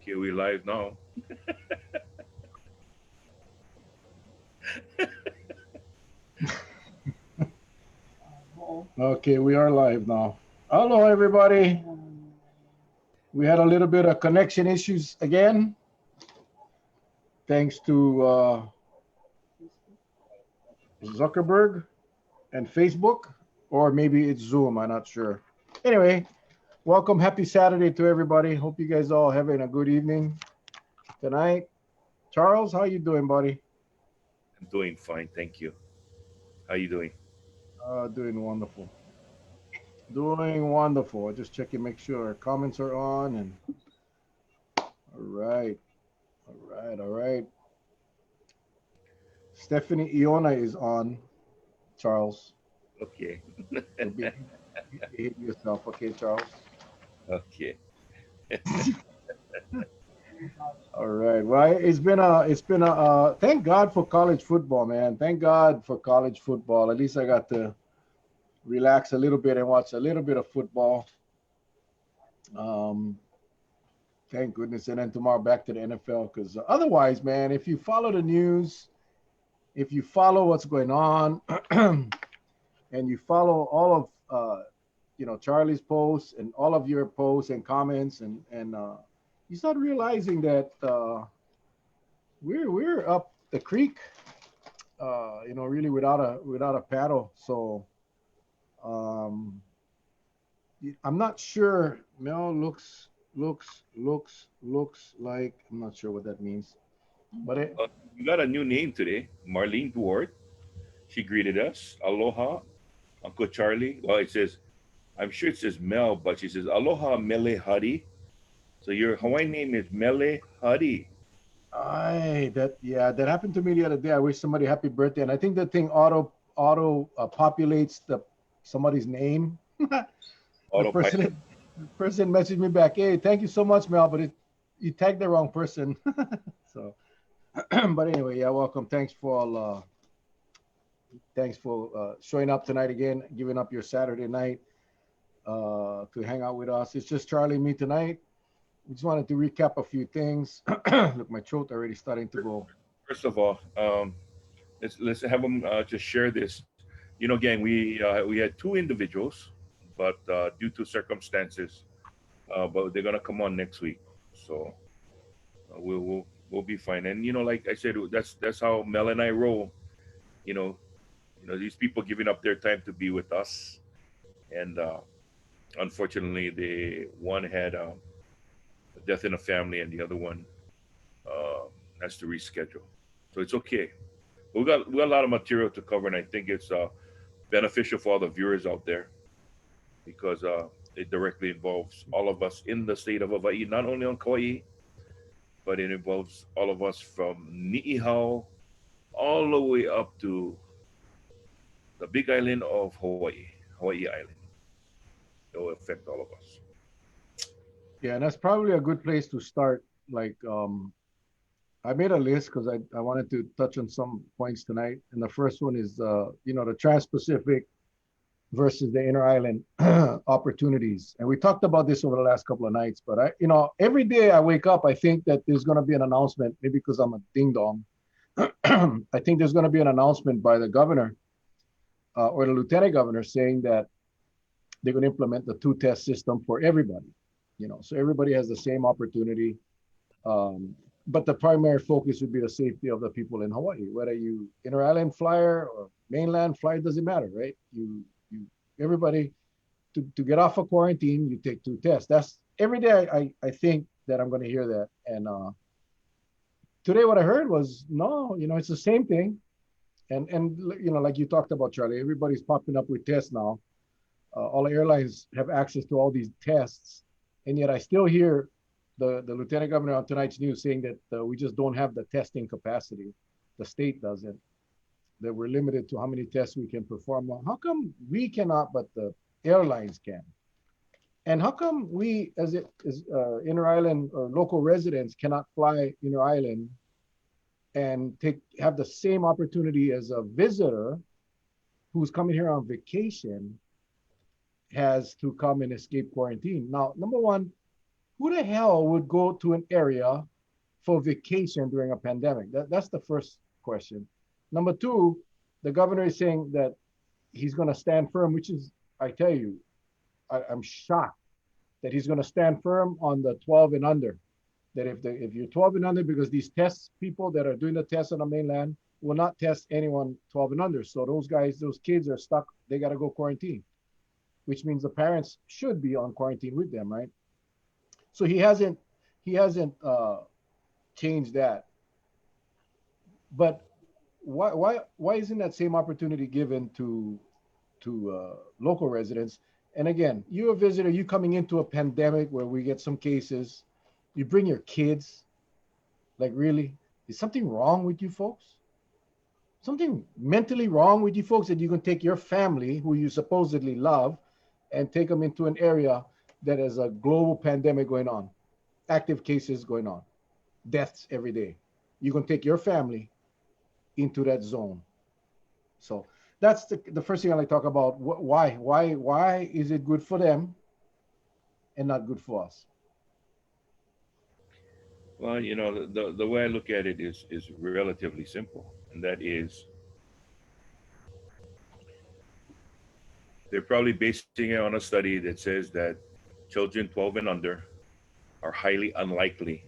Okay, we live now. Okay, we are live now. Hello, everybody. We had a little bit of connection issues again, thanks to Zuckerberg and Facebook, or maybe it's Zoom. I'm not sure. Anyway, welcome. Happy Saturday to everybody. Hope you guys all having a good evening tonight. Charles, how you doing, buddy? I'm doing fine, thank you. How you doing? Doing wonderful. Doing wonderful. Just checking, make sure our comments are on. And all right, all right. Stephanie Iona is on. Charles. Okay, So behave yourself, okay, Charles? okay. All right. Well, it's been a thank God for college football, man. Thank God for college football. At least I got to relax a little bit and watch a little bit of football. Um, thank goodness. And then tomorrow back to the NFL because otherwise, man, if you follow the news, if you follow what's going on, and you follow all of Charlie's posts and all of your posts and comments and you start realizing that we're up the creek, really without a paddle. So um, I'm not sure. Mel looks like I'm not sure what that means, but You got a new name today, Marlene Duarte. She greeted us. Aloha, Uncle Charlie. Well, it says, I'm sure it says Mel, but she says, Aloha Mele Hadi. So your Hawaiian name is Mele Hadi. I that yeah that happened to me the other day. I wish somebody happy birthday, and I think that thing auto populates the somebody's name. the Autopilot. person the person messaged me back, hey, thank you so much, Mel, but you tagged the wrong person. So, but anyway, yeah, welcome. Thanks for showing up tonight again, giving up your Saturday night to hang out with us. It's just Charlie and me tonight. We just wanted to recap a few things. Look, my throat already starting to go. First of all, let's have them just share this. Again, we had two individuals, but due to circumstances, but they're gonna come on next week, so we'll be fine. And like I said, that's how Mel and I roll. You know, these people giving up their time to be with us, and unfortunately, the one had a death in a family, and the other one uh, has to reschedule. So it's okay. We got a lot of material to cover, and I think it's beneficial for all the viewers out there because it directly involves all of us in the state of Hawaii, not only on Kauai, but it involves all of us from Ni'ihau all the way up to the big island of Hawaii Island. It will affect all of us. Yeah, and that's probably a good place to start. Like, I made a list because I wanted to touch on some points tonight. And the first one is, the Trans-Pacific versus the inner island opportunities. And we talked about this over the last couple of nights. But every day I wake up, I think that there's going to be an announcement. Maybe because I'm a ding dong. I think there's going to be an announcement by the governor or the lieutenant governor saying that they're going to implement the two-test system for everybody. So everybody has the same opportunity. Um, but the primary focus would be the safety of the people in Hawaii, whether you inter-island flyer or mainland flyer, doesn't matter, right? You everybody to get off of quarantine, you take two tests. That's every day. I think that I'm going to hear that. And today, what I heard was no, it's the same thing. And like you talked about, Charlie, everybody's popping up with tests now. All the airlines have access to all these tests, and yet I still hear the lieutenant governor on tonight's news saying that we just don't have the testing capacity. The state doesn't. That we're limited to how many tests we can perform. Well, how come we cannot, but the airlines can? And how come we, as inner island or local residents, cannot fly inner island and have the same opportunity as a visitor who's coming here on vacation has to come and escape quarantine? Now, number one, Who the hell would go to an area for vacation during a pandemic? That's the first question. Number two, the governor is saying that he's going to stand firm, which is, I tell you, I'm shocked that he's going to stand firm on the 12 and under. That if you're 12 and under, because these test people that are doing the tests on the mainland will not test anyone 12 and under. So those guys, those kids are stuck. They got to go quarantine, which means the parents should be on quarantine with them, right? So he hasn't changed that. But why isn't that same opportunity given to local residents? And again, you're a visitor, you coming into a pandemic where we get some cases, you bring your kids. Like, really? Is something wrong with you folks? Something mentally wrong with you folks that you can take your family, who you supposedly love, and take them into an area that has a global pandemic going on, active cases going on, deaths every day. You can take your family into that zone. So that's the first thing I like to talk about. Why is it good for them and not good for us? Well, the way I look at it is relatively simple, and that is they're probably basing it on a study that says that children 12 and under are highly unlikely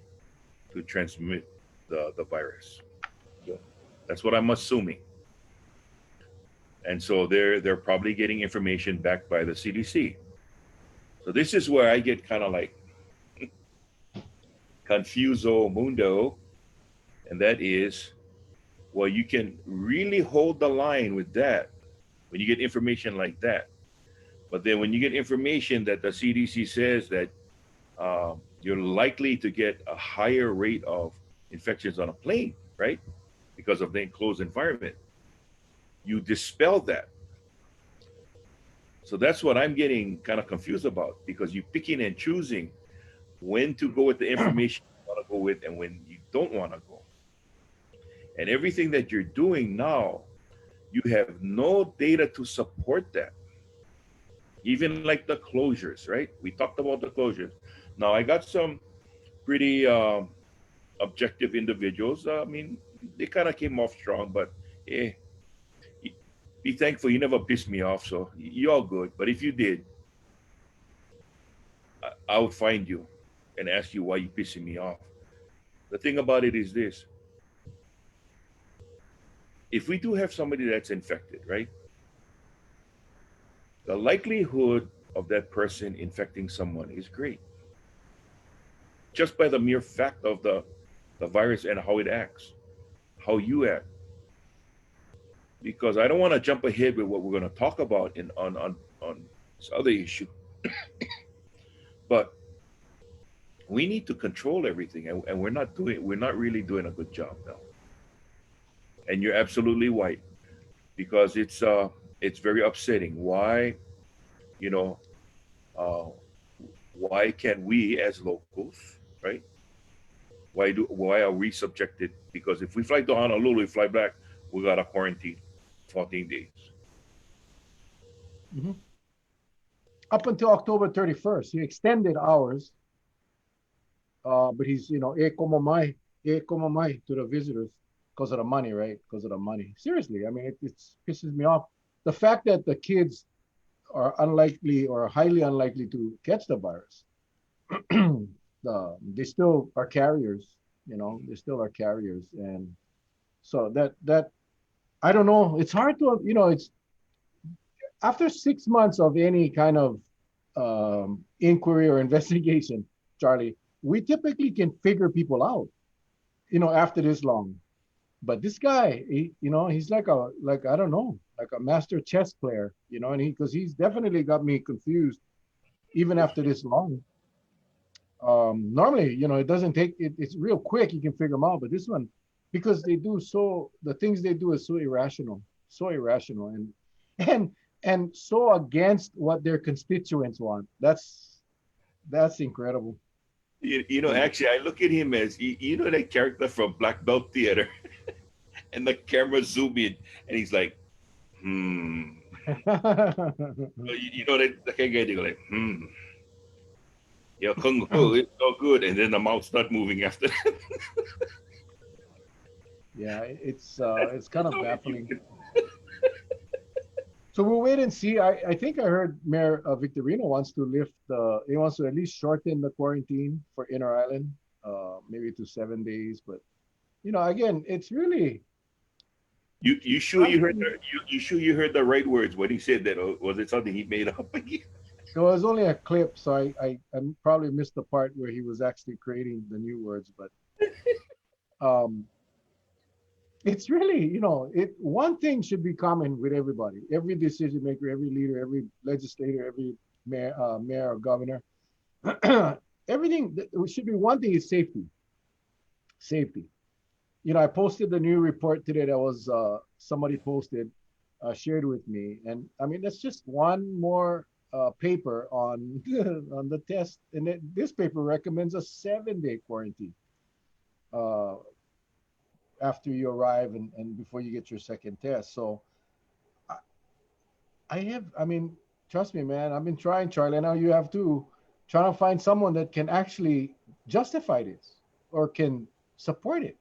to transmit the virus. So that's what I'm assuming. And so they're probably getting information back by the CDC. So this is where I get kind of like confuso mundo, and that is, well, you can really hold the line with that when you get information like that. But then when you get information that the CDC says that you're likely to get a higher rate of infections on a plane, right? Because of the enclosed environment, you dispel that. So that's what I'm getting kind of confused about, because you're picking and choosing when to go with the information you want to go with and when you don't want to go. And everything that you're doing now, you have no data to support that. Even like the closures, right? We talked about the closures. Now, I got some pretty objective individuals. I mean, they kind of came off strong, but eh, be thankful you never pissed me off. So you're all good. But if you did, I would find you and ask you why you pissing me off. The thing about it is this: if we do have somebody that's infected, right? The likelihood of that person infecting someone is great, just by the mere fact of the virus and how it acts, how you act. Because I don't want to jump ahead with what we're going to talk about on this other issue, but we need to control everything, and we're not really doing a good job now. And you're absolutely right, because it's very upsetting. You know, uh, why can we as locals, right? Why are we subjected? Because if we fly to Honolulu, we fly back, we got a quarantine, 14 days. Mhm. Up until October 31st, he extended hours, but he's, e como mai to the visitors because of the money, right? Because of the money. Seriously, I mean, it pisses me off. The fact that the kids are unlikely or highly unlikely to catch the virus. They still are carriers, they still are carriers. And so that I don't know. It's hard to, it's after 6 months of any kind of inquiry or investigation, Charlie, we typically can figure people out, after this long. But this guy, he's like I don't know, like a master chess player, and because he's definitely got me confused even after this long. Normally, it doesn't take it's real quick. You can figure them out, but this one, because the things they do is so irrational, and and so against what their constituents want. That's incredible. Actually, I look at him as that character from Black Belt Theater, and the camera zoom in, and he's like, hmm. You know that the kind of guy they go like, hmm. Yeah, kung fu, it's so good, and then the mouth start moving after that. Yeah, it's kind That's of how you baffling. get. So we'll wait and see. I think I heard Mayor Victorino wants to he wants to at least shorten the quarantine for Inner Island, maybe to 7 days. But again, it's really You sure you trust heard me. you sure you heard the right words when he said that, or was it something he made up? It was only a clip, so I probably missed the part where he was actually creating the new words. But um, it's really, one thing should be common with everybody, every decision maker, every leader, every legislator, every mayor or governor. Everything should be one thing is safety. Safety. I posted the new report today that was somebody posted, shared with me, and I mean that's just one more paper on on the test, and this paper recommends a 7-day quarantine uh, after you arrive and before you get your second test. So I, I mean, trust me, man, I've been trying, Charlie. I know you have too, trying to find someone that can actually justify this or can support it.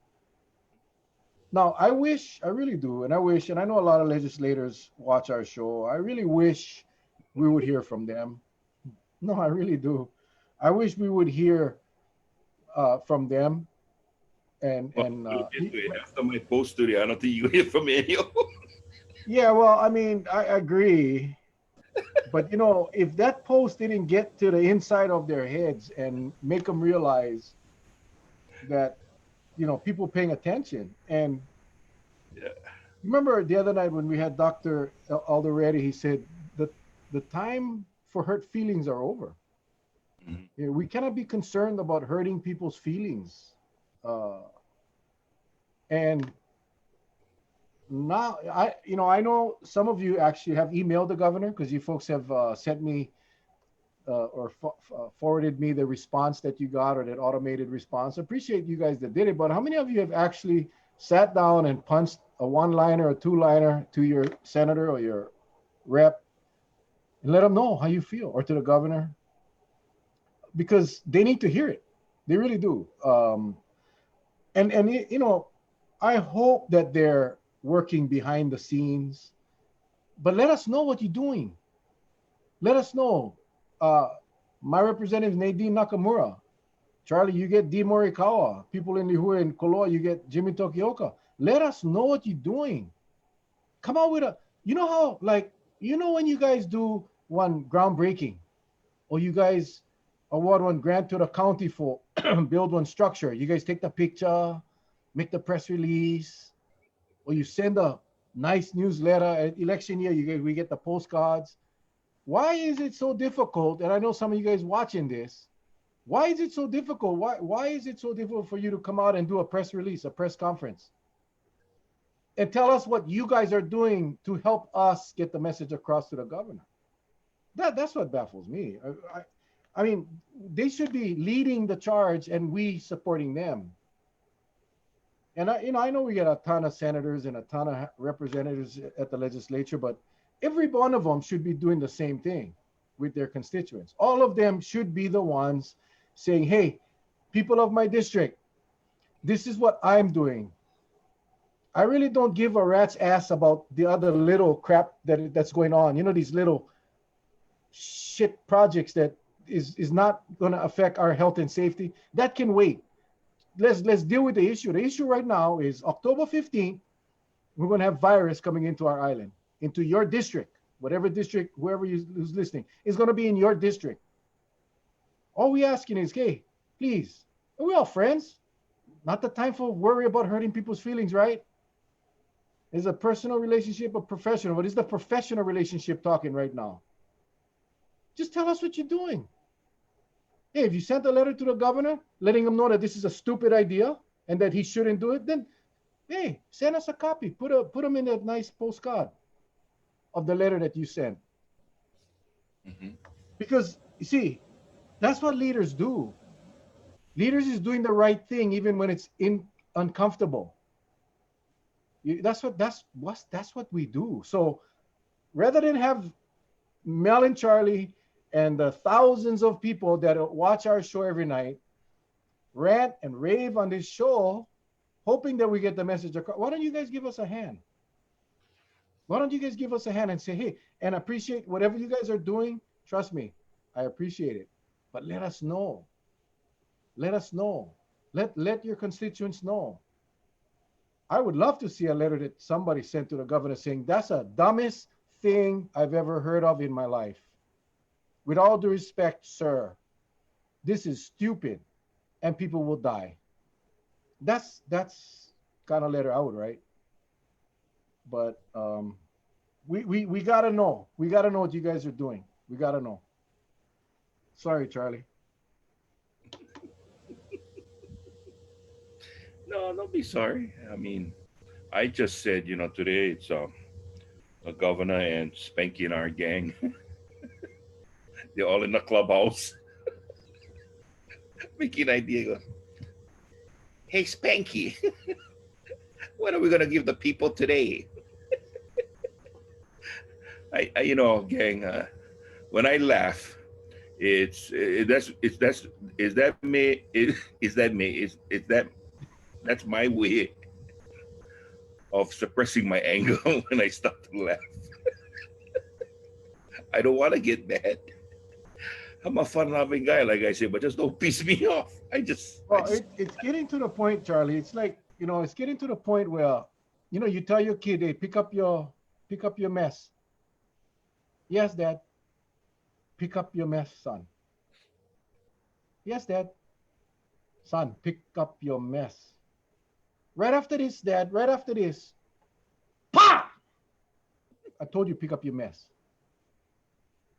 Now, I really do, and I wish, and I know a lot of legislators watch our show. I really wish we would hear from them. No, I really do. I wish we would hear from them. And Well, and look into it. After my post today, I don't think you hear from any of them. yeah, well, I mean, I agree. But if that post didn't get to the inside of their heads and make them realize that people paying attention. And Yeah. remember the other night when we had Dr. Alderete, he said that the time for hurt feelings are over. Mhm. We cannot be concerned about hurting people's feelings. Uh, and now I know some of you actually have emailed the governor because you folks have sent me or forwarded me the response that you got or that automated response. I appreciate you guys that did it, but how many of you have actually sat down and punched a one-liner or two-liner to your senator or your rep and let them know how you feel, or to the governor? Because they need to hear it. They really do. And I hope that they're working behind the scenes, but let us know what you're doing. Let us know. Uh, my representative Nadine Nakamura. Charlie, you get D. Morikawa. People in who are in Koloa, you get Jimmy Tokioka. Let us know what you're doing. Come out with how, like, when you guys do one groundbreaking, or you guys award one grant to the county for build one structure, you guys take the picture, make the press release, or you send a nice newsletter at election year, we get the postcards. Why is it so difficult? And I know some of you guys watching this. Why is it so difficult? Why is it so difficult for you to come out and do a press release, a press conference, and tell us what you guys are doing to help us get the message across to the governor? That's what baffles me. I mean, they should be leading the charge and we supporting them. And I know we got a ton of senators and a ton of representatives at the legislature, but every one of them should be doing the same thing with their constituents. All of them should be the ones saying, "Hey, people of my district, this is what I'm doing. I really don't give a rat's ass about the other little crap that's going on. These little shit projects that is not going to affect our health and safety. That can wait. Let's deal with the issue. The issue right now is October 15th, we're going to have virus coming into our island, into your district, whatever district, whoever who's listening, is going to be in your district. All we asking is, hey, please, are we all friends? Not the time for worry about hurting people's feelings, right? Is a personal relationship or professional? What is the professional relationship talking right now? Just tell us what you're doing. Hey, if you sent a letter to the governor letting him know that this is a stupid idea and that he shouldn't do it, then hey, send us a copy. Put them in a nice postcard of the letter that you sent. Mhm. Because you see, that's what leaders do. Leaders is doing the right thing even when it's uncomfortable. That's what we do. So rather than have Mel and Charlie and the thousands of people that watch our show every night rant and rave on this show, hoping that we get the message across. Why don't you guys give us a hand? Why don't you guys give us a hand and say, hey, and appreciate whatever you guys are doing? Trust me, I appreciate it. But let us know. Let us know. Let your constituents know. I would love to see a letter that somebody sent to the governor saying, that's the dumbest thing I've ever heard of in my life. With all due respect, sir, this is stupid and people will die. That's kind of letter I would write. But we gotta know. We gotta know what you guys are doing. We gotta know. Sorry, Charlie. No, don't be sorry. I mean, I just said, today it's a governor and Spanky and our gang. They're all in the clubhouse. Making idea. Hey, Spanky, what are we gonna give the people today? Gang. When I laugh, that's my way of suppressing my anger when I start to laugh. I don't want to get mad. I'm a fun-loving guy, like I say, but just don't piss me off. It's getting to the point, Charlie. It's like, it's getting to the point where, you tell your kid, hey, pick up your mess. Yes, Dad. Pick up your mess, son. Yes, Dad. Son, pick up your mess. Right after this, Dad, right after this, pop! I told you pick up your mess.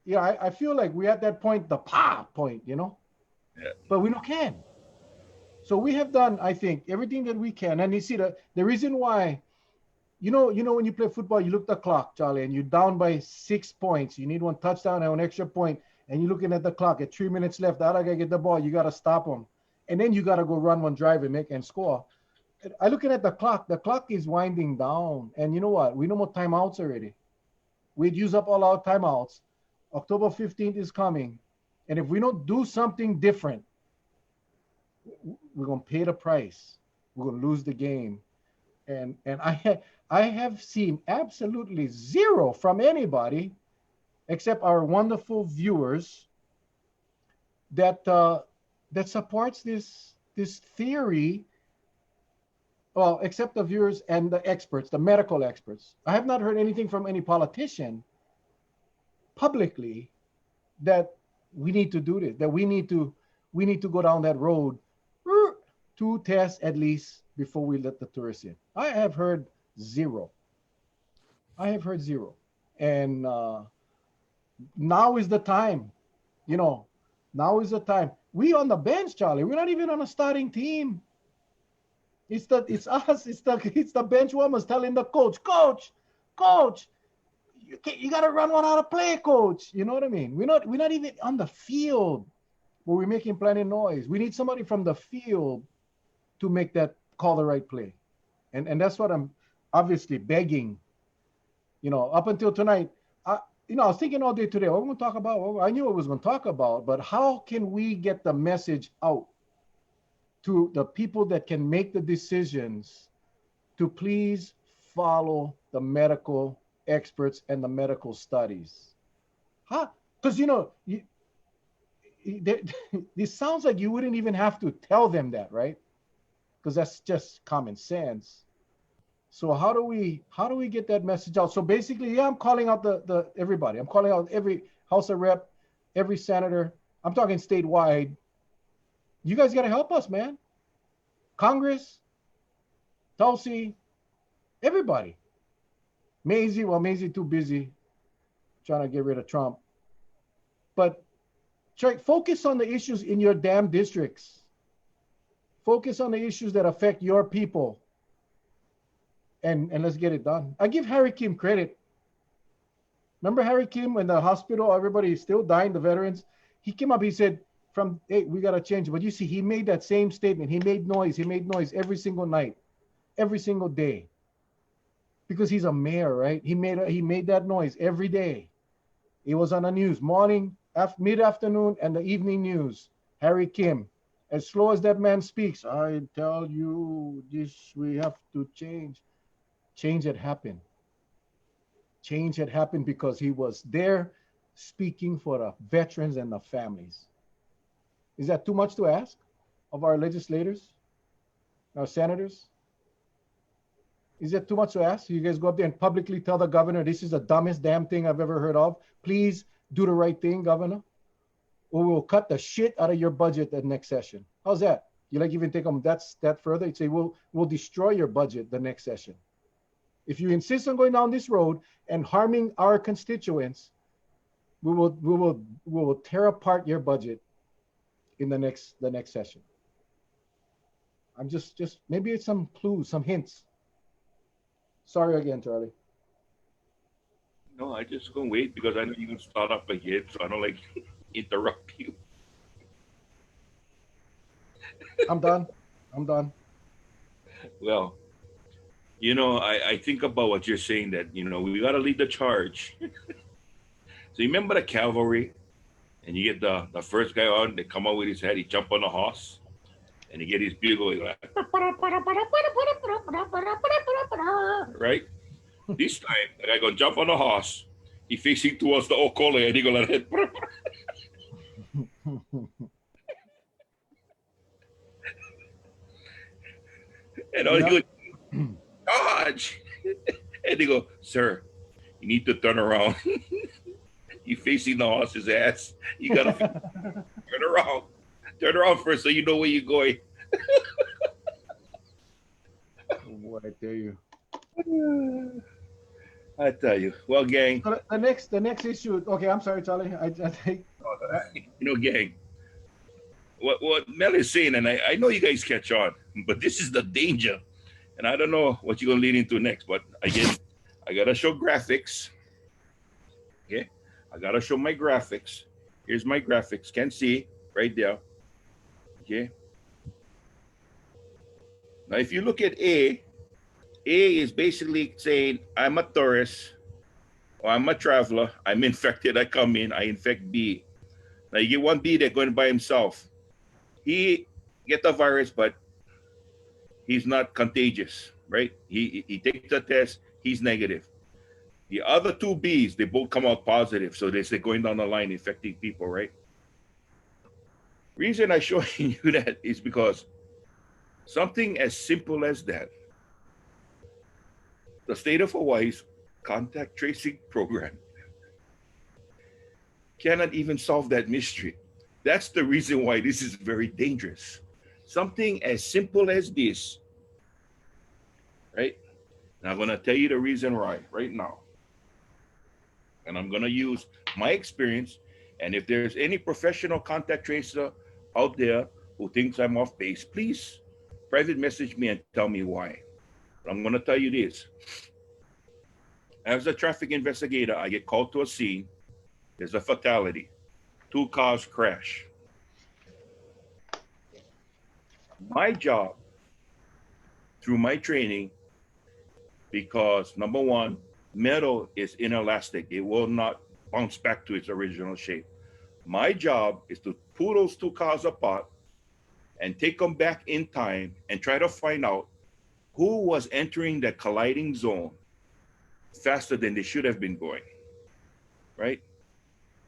Yeah, I feel like we're at that point, the point, Yeah. But we don't can. So we have done, I think, everything that we can. And you see the reason why, when you play football, you look at the clock, Charlie, and you're down by 6 points. You need one touchdown and an extra point, and you're looking at the clock at 3 minutes left. The other guy get the ball, you got to stop him. And then you got to go run one drive and make and score. I looking at the clock is winding down. And you know what? We no more timeouts already. We'd use up all our timeouts. October 15th is coming. And if we don't do something different, we're going to pay the price. We're going to lose the game. And I have seen absolutely zero from anybody except our wonderful viewers that supports this theory. Well, except the viewers and the experts, the medical experts. I have not heard anything from any politician publicly that we need to do this, that we need to go down that road, 2 tests at least before we let the tourists in. I have heard zero. And now is the time. Now is the time. We on the bench, Charlie. We're not even on a starting team. It's us. It's the bench warmers telling the coach, you gotta run one out of play, coach. You know what I mean? We're not even on the field where we're making plenty of noise. We need somebody from the field to make that call the right play. And that's what I'm obviously begging. Up until tonight, I was thinking all day today, what we're going to talk about. Well, I knew what I was going to talk about, but how can we get the message out to the people that can make the decisions to please follow the medical experts and the medical studies? Because, this sounds like you wouldn't even have to tell them that, right? Because that's just common sense. So how do we get that message out? So basically, I'm calling out the everybody. I'm calling out every House of Rep, every senator. I'm talking statewide. You guys got to help us, man. Congress, Tulsi, everybody. Maisie too busy trying to get rid of Trump. But try focus on the issues in your damn districts. Focus on the issues that affect your people. And let's get it done. I give Harry Kim credit. Remember Harry Kim when the hospital, everybody is still dying, the veterans? He came up, he said, hey, we got to change it. But you see, he made that same statement. He made noise every single night, every single day. Because he's a mayor, right? He made that noise every day. It was on the news, morning, mid-afternoon and the evening news. Harry Kim, as slow as that man speaks, I tell you, this we have to change. Change had happened. Change had happened because he was there speaking for the veterans and the families. Is that too much to ask of our legislators, our senators? Is that too much to ask? You guys go up there and publicly tell the governor, this is the dumbest damn thing I've ever heard of. Please do the right thing, governor, or we'll cut the shit out of your budget the next session. How's that? You like even take them that further? You'd say, we'll destroy your budget the next session. If you insist on going down this road and harming our constituents, we will tear apart your budget in the next session. I'm just maybe it's some clues, some hints. Sorry again, Charlie. No, I just gonna wait because I know you're gonna start up again, so I don't like interrupt you. I'm done. I'm done. Well, I think about what you're saying that we gotta lead the charge. So you remember the cavalry, and you get the first guy on, they come out with his head, he jump on the horse, and he get his bugle, he's like, right? This time, the guy gonna jump on the horse, he facing towards the Okole, and he gonna let it. And all he go, dodge. And they go, sir, you need to turn around. You facing the horse's ass. You gotta turn around. Turn around first so you know where you're going. What I tell you. I tell you. Well, gang. So the next issue. Okay, I'm sorry, Charlie. I think. Gang. What Mel is saying, and I know you guys catch on, but this is the danger. And I don't know what you're gonna lead into next, but again, I gotta show graphics. Okay, I gotta show my graphics. Here's my graphics. Can see right there. Okay. Now, if you look at A is basically saying I'm a tourist or I'm a traveler. I'm infected. I come in. I infect B. Now you get one B that going by himself. He get the virus, but he's not contagious, right? He takes the test. He's negative. The other two Bs, they both come out positive. So they say going down the line infecting people, right? Reason I'm showing you that is because something as simple as that, the state of Hawaii's contact tracing program cannot even solve that mystery. That's the reason why this is very dangerous. Something as simple as this, right? And I'm going to tell you the reason why right now. And I'm going to use my experience. And if there's any professional contact tracer out there who thinks I'm off base, please private message me and tell me why. But I'm going to tell you this. As a traffic investigator, I get called to a scene. There's a fatality. 2 cars crash. My job, through my training, because number one, metal is inelastic. It will not bounce back to its original shape. My job is to pull those 2 cars apart and take them back in time and try to find out who was entering the colliding zone faster than they should have been going, right?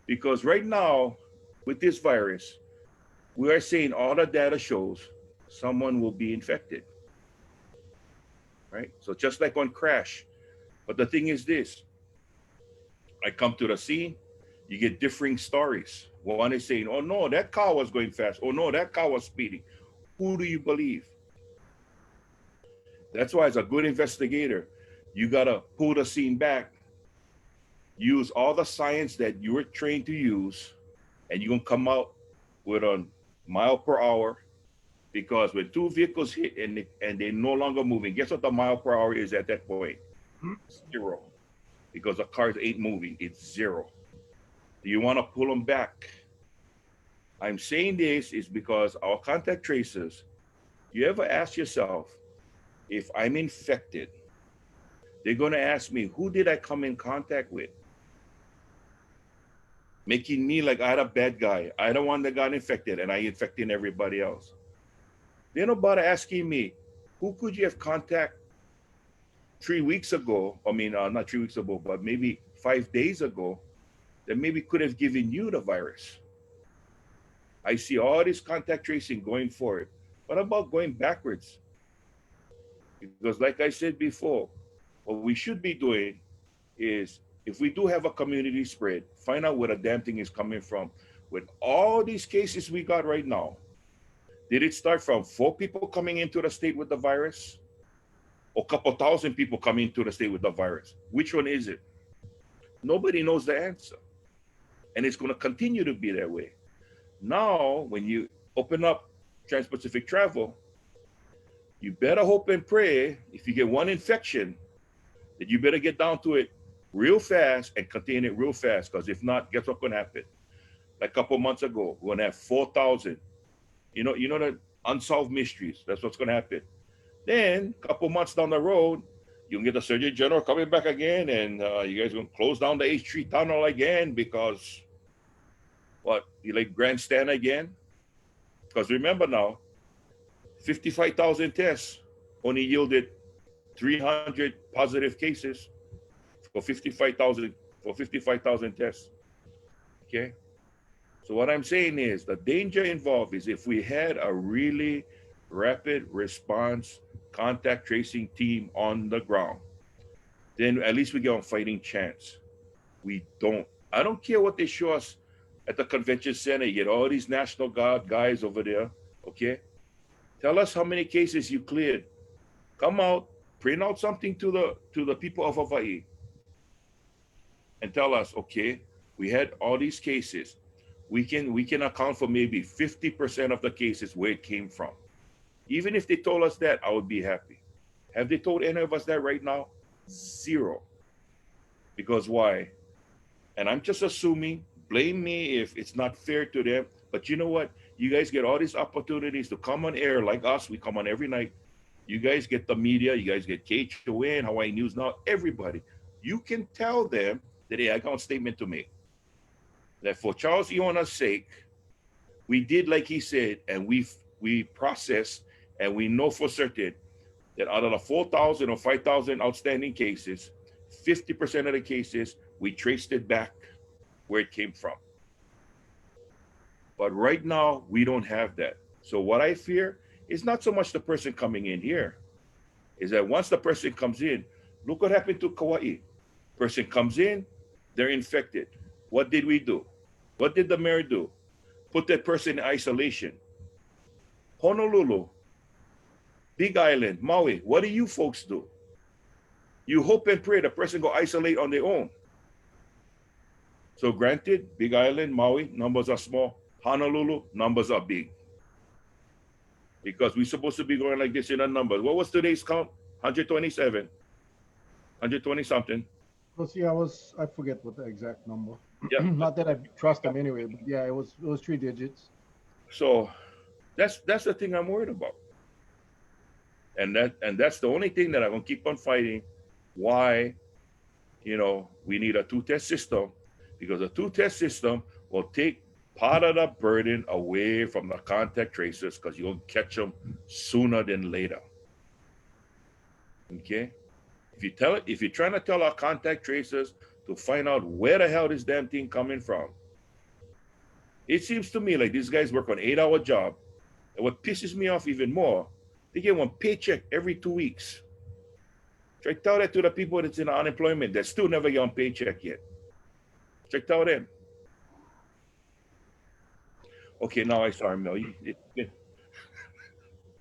Because right now, with this virus, we are saying all the data shows someone will be infected, right? So just like on crash. But the thing is this, I come to the scene, you get differing stories. One is saying, oh no, that car was going fast. Oh no, that car was speeding. Who do you believe? That's why as a good investigator, you gotta pull the scene back, use all the science that you were trained to use, and you're gonna come out with a mile per hour. Because when 2 vehicles hit and they're no longer moving, guess what the mile per hour is at that point? 0. Because the cars ain't moving, it's 0. Do you want to pull them back? I'm saying this is because our contact tracers, you ever ask yourself, if I'm infected, they're going to ask me, who did I come in contact with? making me like I had a bad guy. I the one that got infected, and I infecting everybody else. They're not about asking me, who could you have contact 3 weeks ago? I mean, not 3 weeks ago, but maybe 5 days ago, that maybe could have given you the virus. I see all this contact tracing going forward. What about going backwards? Because, like I said before, what we should be doing is if we do have a community spread, find out where the damn thing is coming from. With all these cases we got right now, did it start from 4 people coming into the state with the virus, or a couple thousand people coming into the state with the virus? Which one is it? Nobody knows the answer. And it's going to continue to be that way. Now, when you open up Trans Pacific travel, you better hope and pray if you get one infection that you better get down to it real fast and contain it real fast. Because if not, guess what's going to happen? Like a couple months ago, we're going to have 4,000. You know the unsolved mysteries. That's what's going to happen. Then, a couple months down the road, you can get the Surgeon General coming back again, and you guys going to close down the H3 tunnel again because, what, you like grandstand again? Because remember now, 55,000 tests only yielded 300 positive cases for 55,000 tests. Okay? So what I'm saying is the danger involved is if we had a really rapid response contact tracing team on the ground, then at least we get a fighting chance. We don't. I don't care what they show us at the convention center. You get all these National Guard guys over there, okay? Tell us how many cases you cleared. Come out, print out something to the people of Hawaii and tell us, okay, we had all these cases. We can account for maybe 50% of the cases where it came from. Even if they told us that, I would be happy. Have they told any of us that right now? Zero. Because why? And I'm just assuming, blame me if it's not fair to them, but you know what? You guys get all these opportunities to come on air like us. We come on every night. You guys get the media. You guys get KHON, Hawaii News Now, everybody. You can tell them that, hey, I got a statement to make. That for Charles Iona's sake, we did like he said, and we processed, and we know for certain that out of the 4,000 or 5,000 outstanding cases, 50% of the cases, we traced it back where it came from. But right now, we don't have that. So what I fear is not so much the person coming in here, is that once the person comes in, look what happened to Kauai. Person comes in, they're infected. What did we do? What did the mayor do? Put that person in isolation. Honolulu, Big Island, Maui, what do you folks do? You hope and pray the person go isolate on their own. So granted, Big Island, Maui, numbers are small. Honolulu, numbers are big. Because we're supposed to be going like this in the numbers. What was today's count? 127. 120 something. Well, see, I forget what the exact number. Yeah. Not that I trust them anyway, but yeah, it was 3 digits. So that's the thing I'm worried about. And that's the only thing that I'm gonna keep on fighting. Why, we need a 2-test system, because a 2-test system will take part of the burden away from the contact tracers, because you're gonna catch them sooner than later. Okay? If you're trying to tell our contact tracers to find out where the hell this damn thing coming from, it seems to me like these guys work an 8-hour job. And what pisses me off even more, they get one paycheck every 2 weeks. Try to tell that to the people that's in unemployment that still never get on paycheck yet. Try to tell them. Okay, now I saw Mel.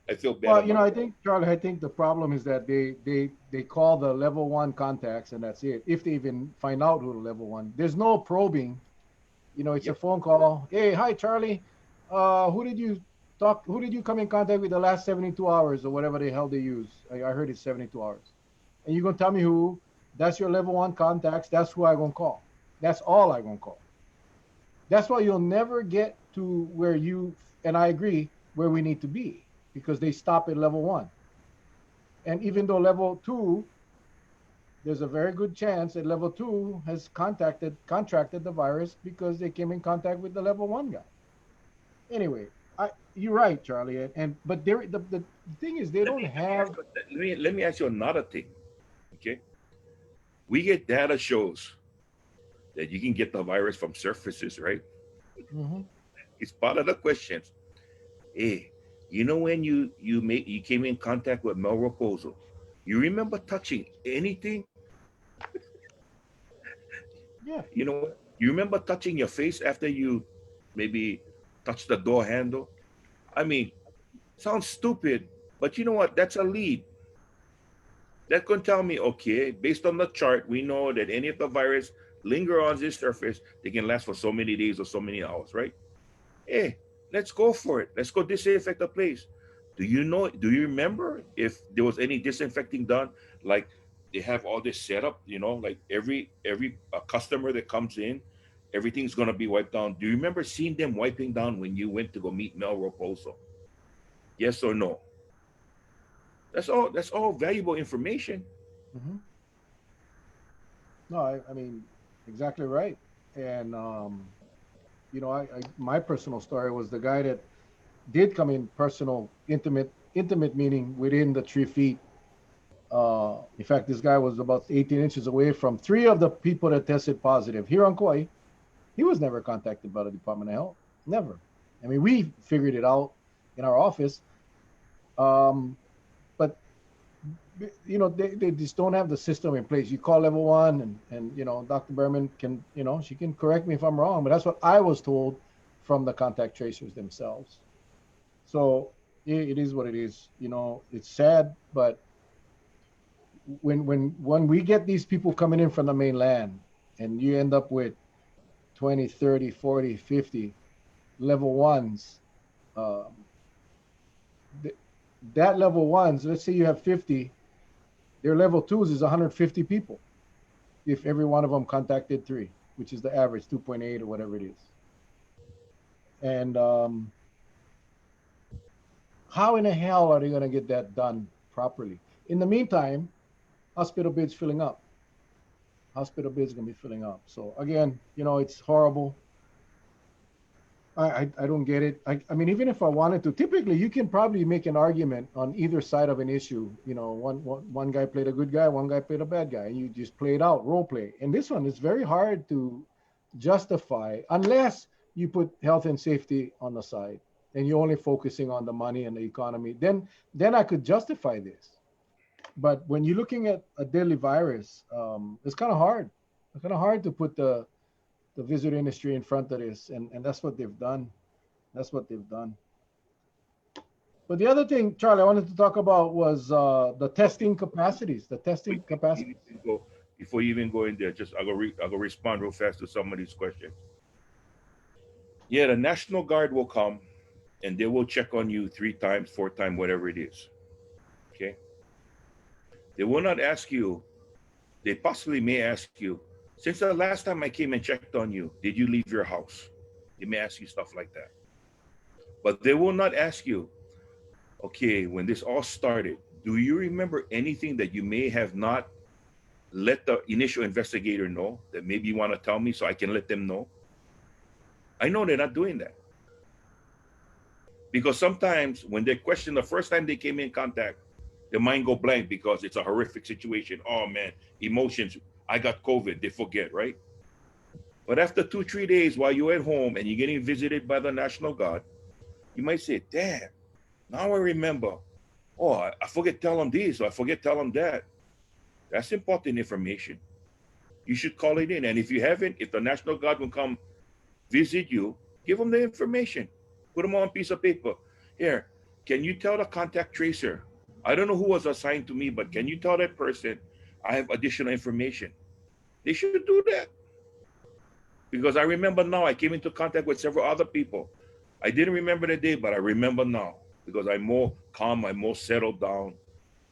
I feel bad. Well, I think, Charlie, I think the problem is that they call the level 1 contacts and that's it. If they even find out who the level 1, there's no probing. It's a phone call. Hey, hi, Charlie. Who did you come in contact with the last 72 hours or whatever the hell they use? I heard it's 72 hours. And you're going to tell me who? That's your level 1 contacts. That's who I'm going to call. That's all I'm going to call. That's why you'll never get to where and I agree, where we need to be, because they stop at level 1. And even though level 2 there's a very good chance that level two has contracted the virus because they came in contact with the level one guy. Anyway, you're right, Charlie, and but the thing is they don't have. Let me ask you another thing. Okay, we get data shows that you can get the virus from surfaces, right? Mhm. It's part of the questions. Hey, you know when you came in contact with Mel Raposo, you remember touching anything? Yeah. You know, you remember touching your face after you maybe touch the door handle? I mean, sounds stupid, but you know what? That's a lead. That can tell me, okay, based on the chart, we know that any of the virus linger on this surface, they can last for so many days or so many hours, right? Hey, let's go for it. Let's go disinfect the place. Do you remember if there was any disinfecting done? Like they have all this setup, like every customer that comes in, everything's gonna be wiped down. Do you remember seeing them wiping down when you went to go meet Mel Raposo? Yes or no? That's all valuable information. Hmm. No, I mean exactly right. And my personal story was the guy that did come in personal, intimate meaning within the 3 feet. In fact, this guy was about 18 inches away from three of the people that tested positive here on Kauai. He was never contacted by the Department of Health. Never. I mean, we figured it out in our office. Um, but they just don't have the system in place. You call level one, and Dr. Berman can, she can correct me if I'm wrong, but that's what I was told from the contact tracers themselves. So it is what it is. It's sad, but when we get these people coming in from the mainland, and you end up with 20, 30, 40, 50 level ones, um, th- that level ones, let's say you have 50, their level twos is 150 people if every one of them contacted three, which is the average 2.8 or whatever it is. And how in the hell are they going to get that done properly? In the meantime, hospital beds filling up. Hospital beds going to be filling up. So again, it's horrible. I don't get it. I mean, even if I wanted to, typically you can probably make an argument on either side of an issue. One guy played a good guy, one guy played a bad guy, and you just play it out, role play. And this one is very hard to justify unless you put health and safety on the side and you're only focusing on the money and the economy. Then I could justify this. But when you're looking at a deadly virus, it's kind of hard. It's kind of hard to put the visitor industry in front of this, and that's what they've done. That's what they've done. But the other thing, Charlie, I wanted to talk about was the testing capacities. The testing Wait, capacities. before you even go in there, just I'll go respond real fast to some of these questions. Yeah, the National Guard will come and they will check on you 3 times, 4 times, whatever it is. Okay. They will not ask you, they possibly may ask you, since the last time I came and checked on you, did you leave your house? They may ask you stuff like that. But they will not ask you, okay, when this all started, do you remember anything that you may have not let the initial investigator know that maybe you want to tell me so I can let them know? I know they're not doing that. Because sometimes when they question the first time they came in contact, their mind go blank because it's a horrific situation. Oh man, emotions. I got COVID. They forget, right? But after 2, 3 days while you're at home and you're getting visited by the National Guard, you might say, damn, now I remember. Oh, I forget tell them this or I forget tell them that. That's important information. You should call it in. And if you haven't, if the National Guard will come visit you, give them the information. Put them on a piece of paper. Here, can you tell the contact tracer? I don't know who was assigned to me, but can you tell that person I have additional information? They should do that. Because I remember now I came into contact with several other people. I didn't remember the day, but I remember now because I'm more calm, I'm more settled down.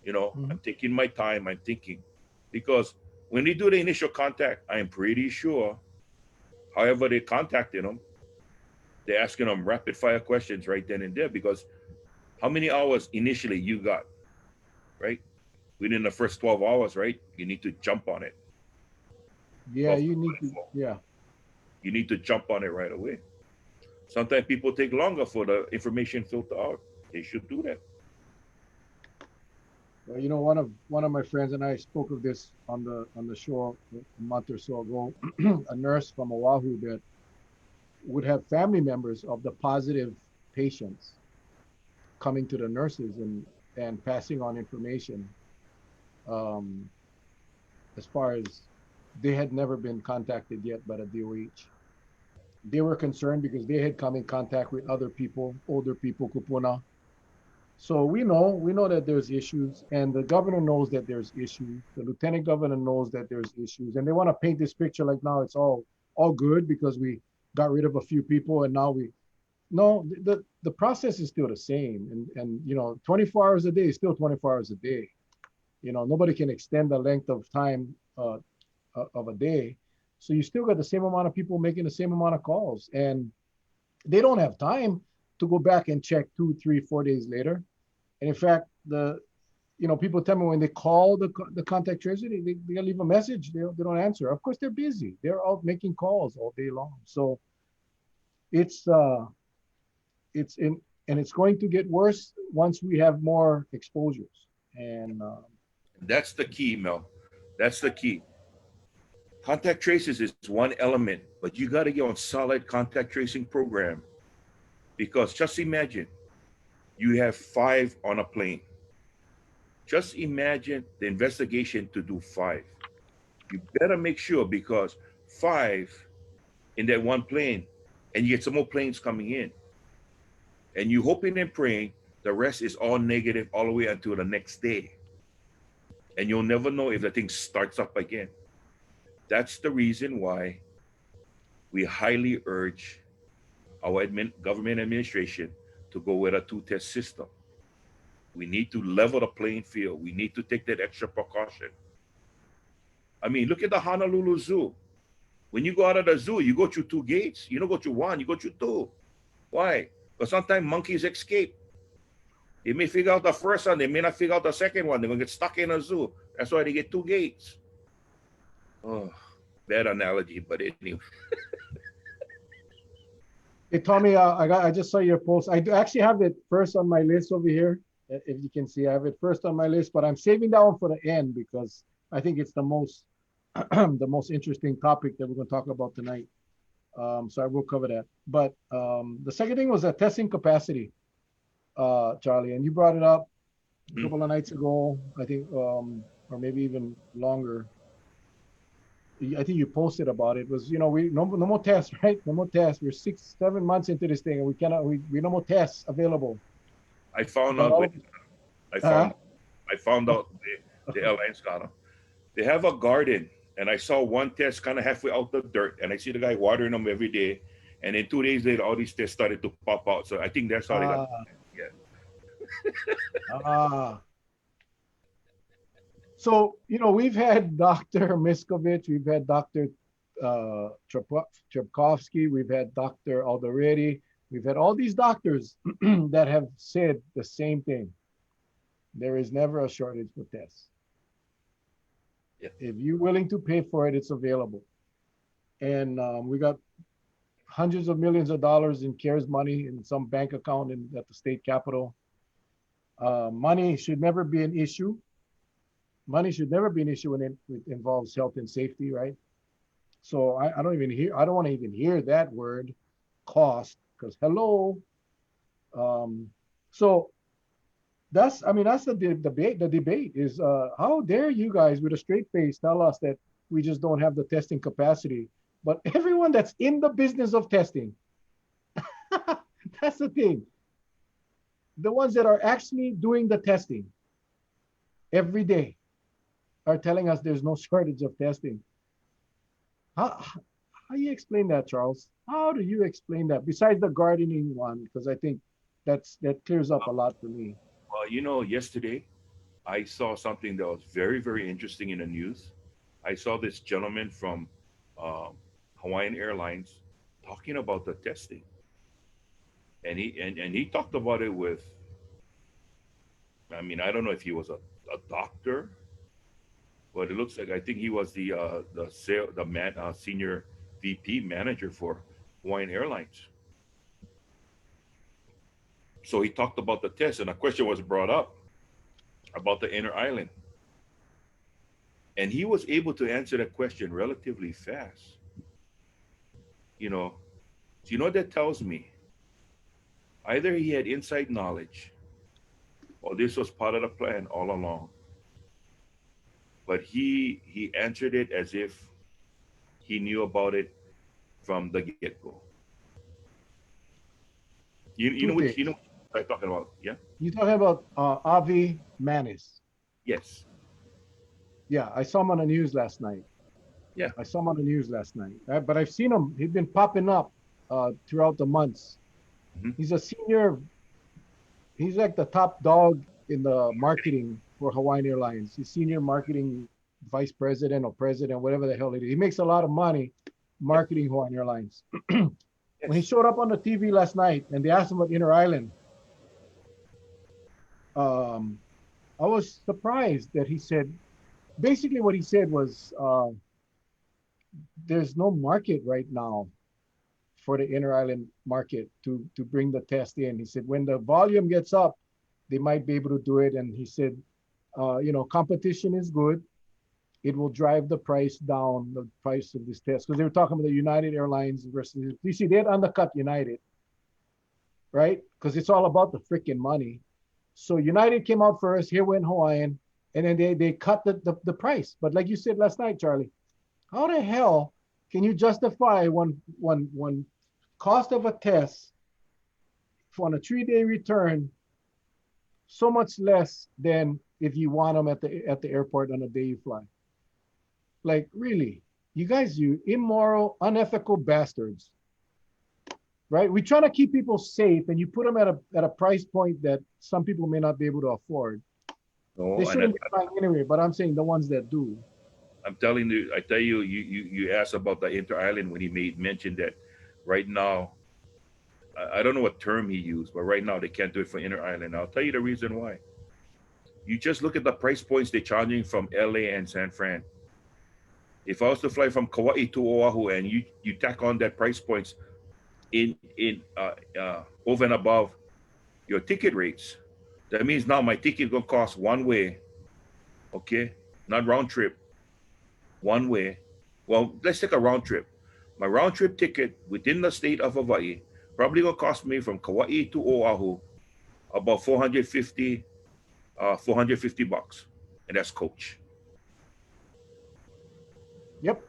Mhm. I'm taking my time, I'm thinking. Because when they do the initial contact, I am pretty sure, however they contacted them, they're asking them rapid fire questions right then and there because how many hours initially you got, right? within the first 12 hours, right? You need to jump on it. Yeah, 12 to you need to. 24. Yeah. You need to jump on it right away. Sometimes people take longer for the information filter out. They should do that. Well, one of my friends and I spoke of this on the show a month or so ago. A nurse from Oahu that would have family members of the positive patients coming to the nurses and passing on information, um, as far as they had never been contacted yet by the DOH. They were concerned because they had come in contact with other people, older people, kupuna. So we know that there's issues, and the governor knows that there's issues. The lieutenant governor knows that there's issues, and they want to paint this picture like now it's all good because we got rid of a few people, and now we no, the process is still the same, and 24 hours a day is still 24 hours a day. Nobody can extend the length of time of a day, so you still got the same amount of people making the same amount of calls, and they don't have time to go back and check 2, 3, 4 days later. And in fact, people tell me when they call the contact tracer, they leave a message. They don't answer. Of course, they're busy. They're out making calls all day long. So it's it's in and it's going to get worse once we have more exposures. And That's the key, Mel. That's the key. Contact traces is one element, but you got to get on solid contact tracing program because just imagine you have five on a plane. Just imagine the investigation to do five. You better make sure because five in that one plane, and you get some more planes coming in, and you hoping and praying the rest is all negative all the way until the next day, and you'll never know if the thing starts up again. That's the reason why we highly urge our government administration to go with a two-test system. We need to level the playing field. We need to take that extra precaution. I mean, look at the Honolulu Zoo. When you go out of the zoo, you go through two gates. You don't go through one, you go through two. Why? Because sometimes monkeys escape. They may figure out the first one, they may not figure out the second one. They're going to get stuck in a zoo. That's why they get two gates. Oh, bad analogy, but anyway. hey, Tommy, I just saw your post. I do actually have it first on my list over here. If you can see, I have it first on my list, but I'm saving that one for the end because I think it's the most the most interesting topic that we're going to talk about tonight. So I will cover that. But the second thing was that testing capacity, Charlie, and you brought it up a Hmm. couple of nights ago, I think, or maybe even longer. I think you posted about it. Was we no more tests, right? No more tests. We're 6, 7 months into this thing, and we no more tests available. I found But out all when of I uh, found I found out the airlines got them. They have a garden, and I saw one test kind of halfway out the dirt, and I see the guy watering them every day. And then 2 days later, all these tests started to pop out. So I think that's how they got. uh, Yeah. uh, so we've had Dr. Miskovich, we've had Dr. Trepkovsky, we've had Dr. Alderete, we've had all these doctors that have said the same thing. There is never a shortage for tests. Yeah. If you're willing to pay for it, it's available. And we got hundreds of millions of dollars in CARES money in some bank account at the state capitol. Money should never be an issue. Money should never be an issue when it involves health and safety, right? So I don't want to even hear that word cost because hello. Um, so that's the debate is how dare you guys with a straight face tell us that we just don't have the testing capacity, but everyone that's in the business of testing, that's the thing. The ones that are actually doing the testing every day are telling us there's no shortage of testing. How do you explain that, Charles? How do you explain that? Besides the gardening one, because I think that clears up a lot for me. Well, yesterday I saw something that was very, very interesting in the news. I saw this gentleman from um, Hawaiian Airlines talking about the testing, and he talked about it with I mean, I don't know if he was a doctor, but it looks like I think he was the senior VP manager for Hawaiian Airlines. So he talked about the test, and a question was brought up about the inner island, and he was able to answer that question relatively fast. You know, so you know what that tells me? Either he had inside knowledge, or this was part of the plan all along. But he answered it as if he knew about it from the get go. You know Two which things. I'm talking about? Yeah. You talking about Avi Manis? Yes. Yeah, I saw him on the news last night. Yeah. I saw him on the news last night. But I've seen him. He's been popping up throughout the months. Hmm. He's a senior. He's like the top dog in the marketing for Hawaiian Airlines. He's senior marketing vice president or president, whatever the hell it is. He makes a lot of money Yep. marketing Hawaiian Airlines. When he Yes. showed up on the TV last night and they asked him about Inter Island, um, I was surprised that he said basically what he said was there's no market right now for the inter island market to bring the test in. He said when the volume gets up, they might be able to do it. And he said, competition is good. It will drive the price down, the price of this test, because they were talking about the United Airlines versus. You see, they'd undercut United, right? Because it's all about the freaking money. So United came out first. Here went Hawaiian, and then they cut the price. But like you said last night, Charlie, how the hell can you justify one cost of a test for on a 3-day return so much less than if you want them at the airport on the day you fly? Like really, you guys, you immoral, unethical bastards, right? We're trying to keep people safe, and you put them at a price point that some people may not be able to afford. They No, and shouldn't be flying anyway, but I'm saying the ones that do. I'm telling you, I tell you, you asked about the inter island when he made mention that right now, I don't know what term he used, but right now they can't do it for inter island. I'll tell you the reason why. You just look at the price points they're charging from LA and San Fran. If I was to fly from Kauai to Oahu and you tack on that price points in over and above your ticket rates, that means now my ticket gonna cost one way, okay, not round trip, one way. Well, let's take a round trip. My round trip ticket within the state of Hawaii probably gonna cost me from Kauai to Oahu about 450 bucks, and that's coach. Yep,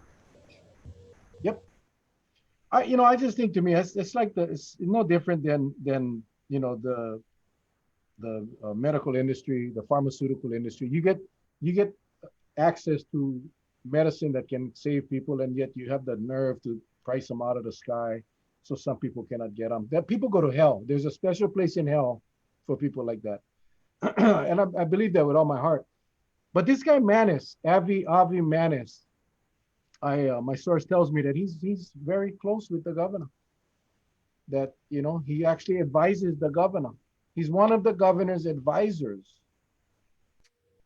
yep. I just think to me, it's like it's no different than the medical industry, the pharmaceutical industry. You get access to medicine that can save people, and yet you have the nerve to price them out of the sky, so some people cannot get them. That people go to hell. There's a special place in hell for people like that, and I believe that with all my heart. But this guy Manis, Avi Manis, my source tells me that he's very close with the governor. That he actually advises the governor. He's one of the governor's advisors.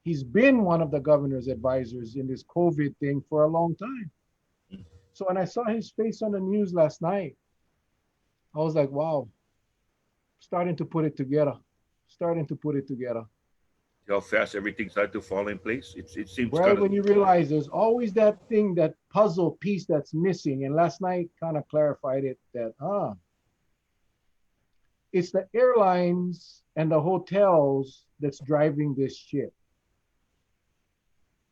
He's been one of the governor's advisors in this COVID thing for a long time. So when I saw his face on the news last night, I was like, wow, starting to put it together. Starting to put it together. How fast everything started to fall in place. It seems Right kind of when you realize there's always that thing, that puzzle piece that's missing. And last night kind of clarified it that, it's the airlines and the hotels that's driving this shit.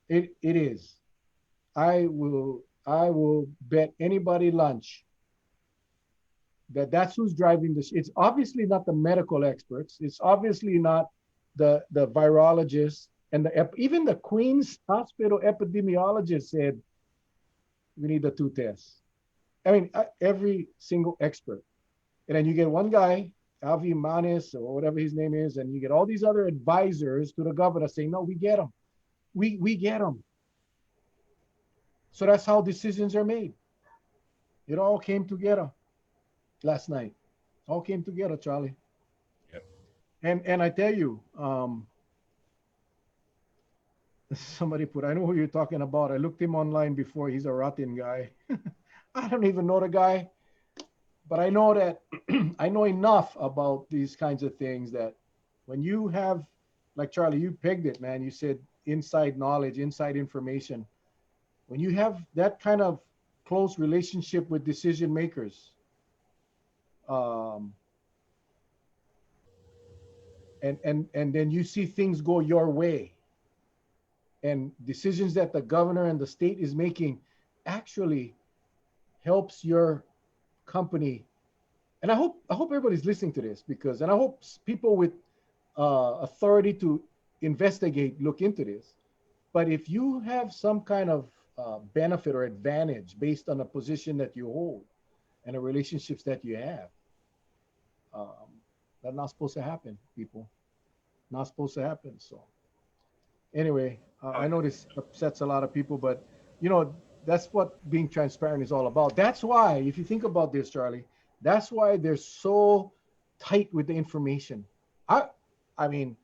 It is. I will bet anybody lunch that that's who's driving this. It's obviously not the medical experts. It's obviously not the virologists and even the Queen's Hospital epidemiologist said we need the two tests. I mean, every single expert. And then you get one guy, Avi Manis or whatever his name is, and you get all these other advisors to the governor saying, no, we get them. We get them. So that's how decisions are made. It all came together last night. All came together, Charlie. yeah. And I tell you, Somebody put, I know who you're talking about. I looked him online before. He's a rotten guy. I don't even know the guy, but I know that I know enough about these kinds of things that when you have, like Charlie, you pegged it, man. You said inside knowledge, inside information. When you have that kind of close relationship with decision makers, um, and then you see things go your way, and decisions that the governor and the state is making actually helps your company. And I hope everybody's listening to this, because, and I hope people with authority to investigate look into this. But if you have some kind of benefit or advantage based on a position that you hold and the relationships that you have, um, that's not supposed to happen, people. Not supposed to happen. So anyway, Uh, I know this upsets a lot of people, but you know that's what being transparent is all about. That's why, if you think about this, Charlie, that's why they're so tight with the information. I, I mean,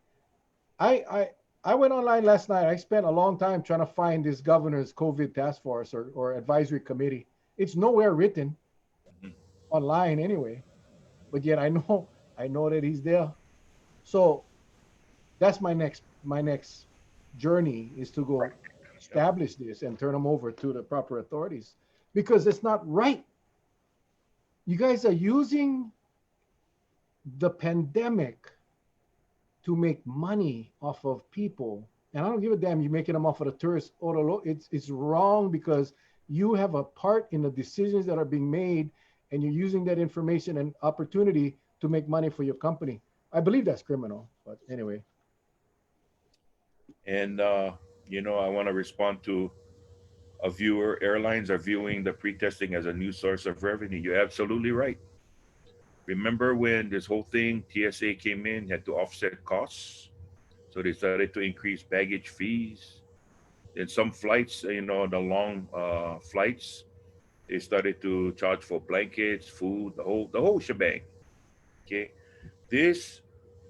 I, I, I went online last night. I spent a long time trying to find this governor's COVID task force or advisory committee. It's nowhere written mhm. online anyway, but yet I know that he's there. So that's my next journey is to go Right. Yeah. establish this and turn them over to the proper authorities, because it's not right. You guys are using the pandemic to make money off of people, and I don't give a damn. You're making them off of the tourists or the it's wrong, because you have a part in the decisions that are being made, and you're using that information and opportunity to make money for your company. I believe that's criminal, but anyway. And I want to respond to a viewer. Airlines are viewing the pre-testing as a new source of revenue. You're absolutely right. Remember when this whole thing, TSA came in, had to offset costs, so they started to increase baggage fees. In some flights, the long flights, they started to charge for blankets, food, the whole shebang. Okay, this,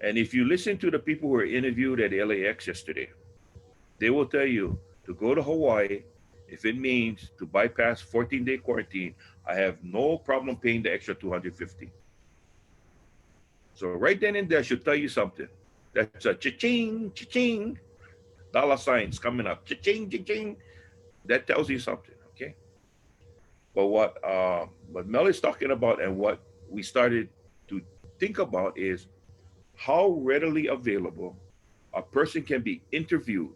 and if you listen to the people who were interviewed at LAX yesterday, they will tell you to go to Hawaii if it means to bypass 14-day quarantine. I have no problem paying the extra 250. So right then and there should tell you something. That's a cha-ching, cha-ching, dollar signs coming up. Cha-ching, cha-ching. That tells you something, okay? But what Mel is talking about and what we started to think about is how readily available a person can be interviewed,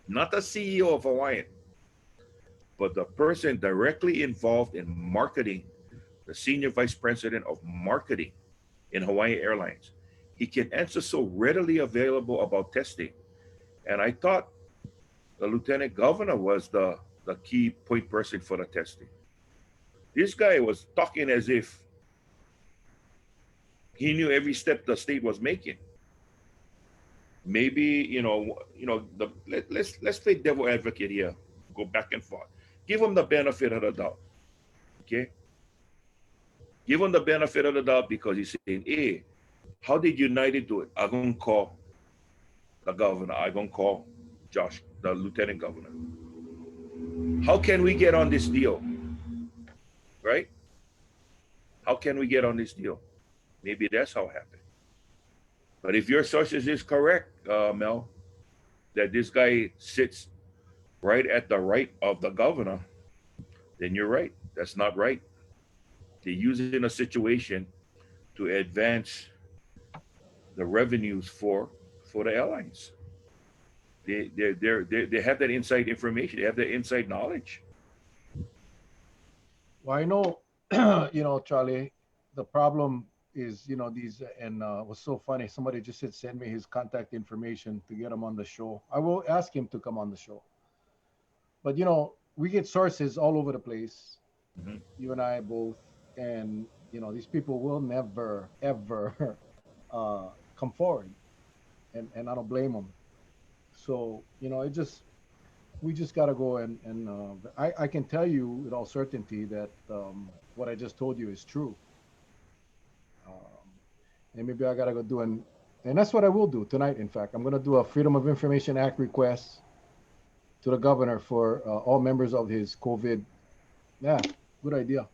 not the CEO of Hawaiian, but the person directly involved in marketing, the senior vice president of marketing in Hawaii Airlines. He can answer so readily available about testing. And I thought the lieutenant governor was the key point person for the testing. This guy was talking as if he knew every step the state was making. Maybe let's play devil advocate here, go back and forth. Give him the benefit of the doubt, okay? Give him the benefit of the doubt because he's saying, "Hey, how did United do it? I'm gonna call the governor. I'm gonna call Josh, the lieutenant governor. How can we get on this deal, right? How can we get on this deal? Maybe that's how it happened. But if your sources is correct, Mel, that this guy sits right at the right of the governor, then you're right. That's not right. They're using a situation to advance the revenues for the airlines. They have that inside information. They have that inside knowledge. Well, I know, Charlie, the problem is, these, and it was so funny. Somebody just said, send me his contact information to get him on the show. I will ask him to come on the show. But, we get sources all over the place, Hmm. you and I both. And, these people will never, ever come forward. And I don't blame them. So, we just got to go and I can tell you with all certainty that what I just told you is true. Um, and maybe I gotta go do an And that's what I will do tonight. In fact, I'm going to do a Freedom of Information Act request to the governor for all members of his COVID. Yeah, good idea.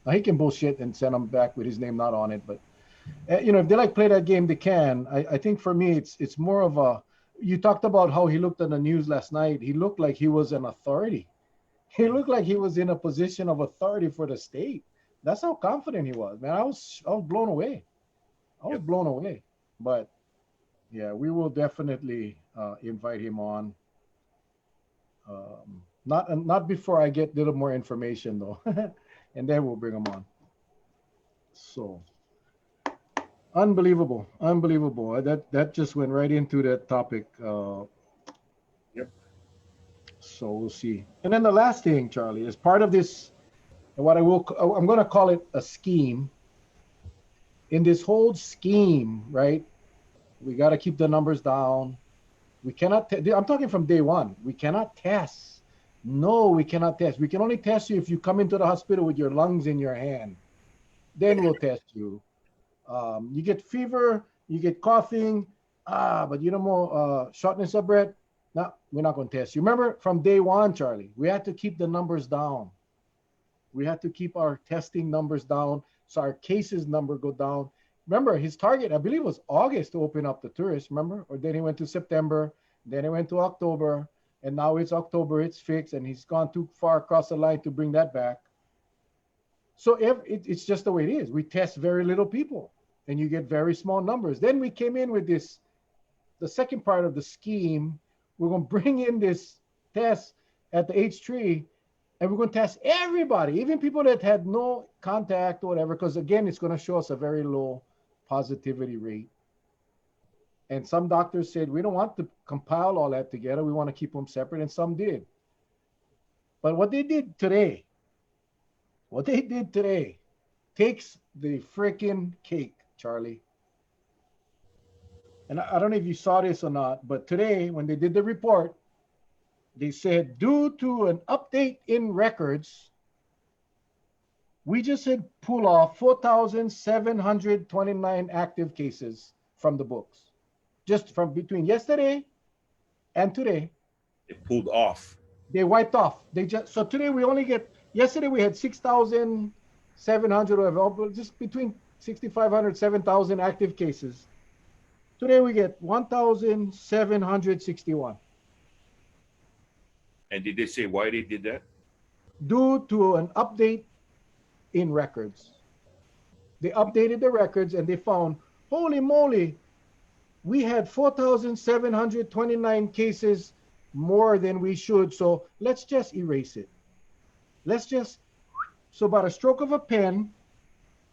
Now he can bullshit and send them back with his name not on it, but if they like play that game, they can. I think for me, it's more of a. You talked about how he looked on the news last night. He looked like he was an authority. He looked like he was in a position of authority for the state. That's how confident he was, man. I was blown away. I was Yep. blown away. But yeah, we will definitely invite him on. Not before I get a little more information though, and then we'll bring him on. So unbelievable, unbelievable. That just went right into that topic. Yep. So we'll see. And then the last thing, Charlie, is part of this. What I'm going to call it a scheme. In this whole scheme, right? We got to keep the numbers down. We cannot. I'm talking from day one. We cannot test. No, we cannot test. We can only test you if you come into the hospital with your lungs in your hand. Then we'll test you. You get fever, you get coughing, but you know more shortness of breath. No, we're not going to test you. Remember from day one, Charlie, we had to keep the numbers down. We had to keep our testing numbers down so our cases number go down. Remember his target, I believe, was August to open up the tourists. Remember, or then he went to September, then he went to October, and now it's October. It's fixed, and he's gone too far across the line to bring that back. So it's just the way it is. We test very little people, and you get very small numbers. Then we came in with this, the second part of the scheme. We're going to bring in this test at the H3, and we're going to test everybody, even people that had no contact or whatever, because again, it's going to show us a very low positivity rate. And some doctors said, we don't want to compile all that together. We want to keep them separate, and some did. But what they did today takes the freaking cake, Charlie. And I don't know if you saw this or not, but today when they did the report, they said due to an update in records, we just had pull off 4,729 active cases from the books, just from between yesterday and today. It pulled off. They wiped off. So today we only get. Yesterday we had 6,700 or just between 6,500, 7,000 active cases. Today we get 1,761. And did they say why they did that? Due to an update in records. They updated the records and they found, holy moly, we had 4,729 cases more than we should. So let's just erase it. So by a stroke of a pen,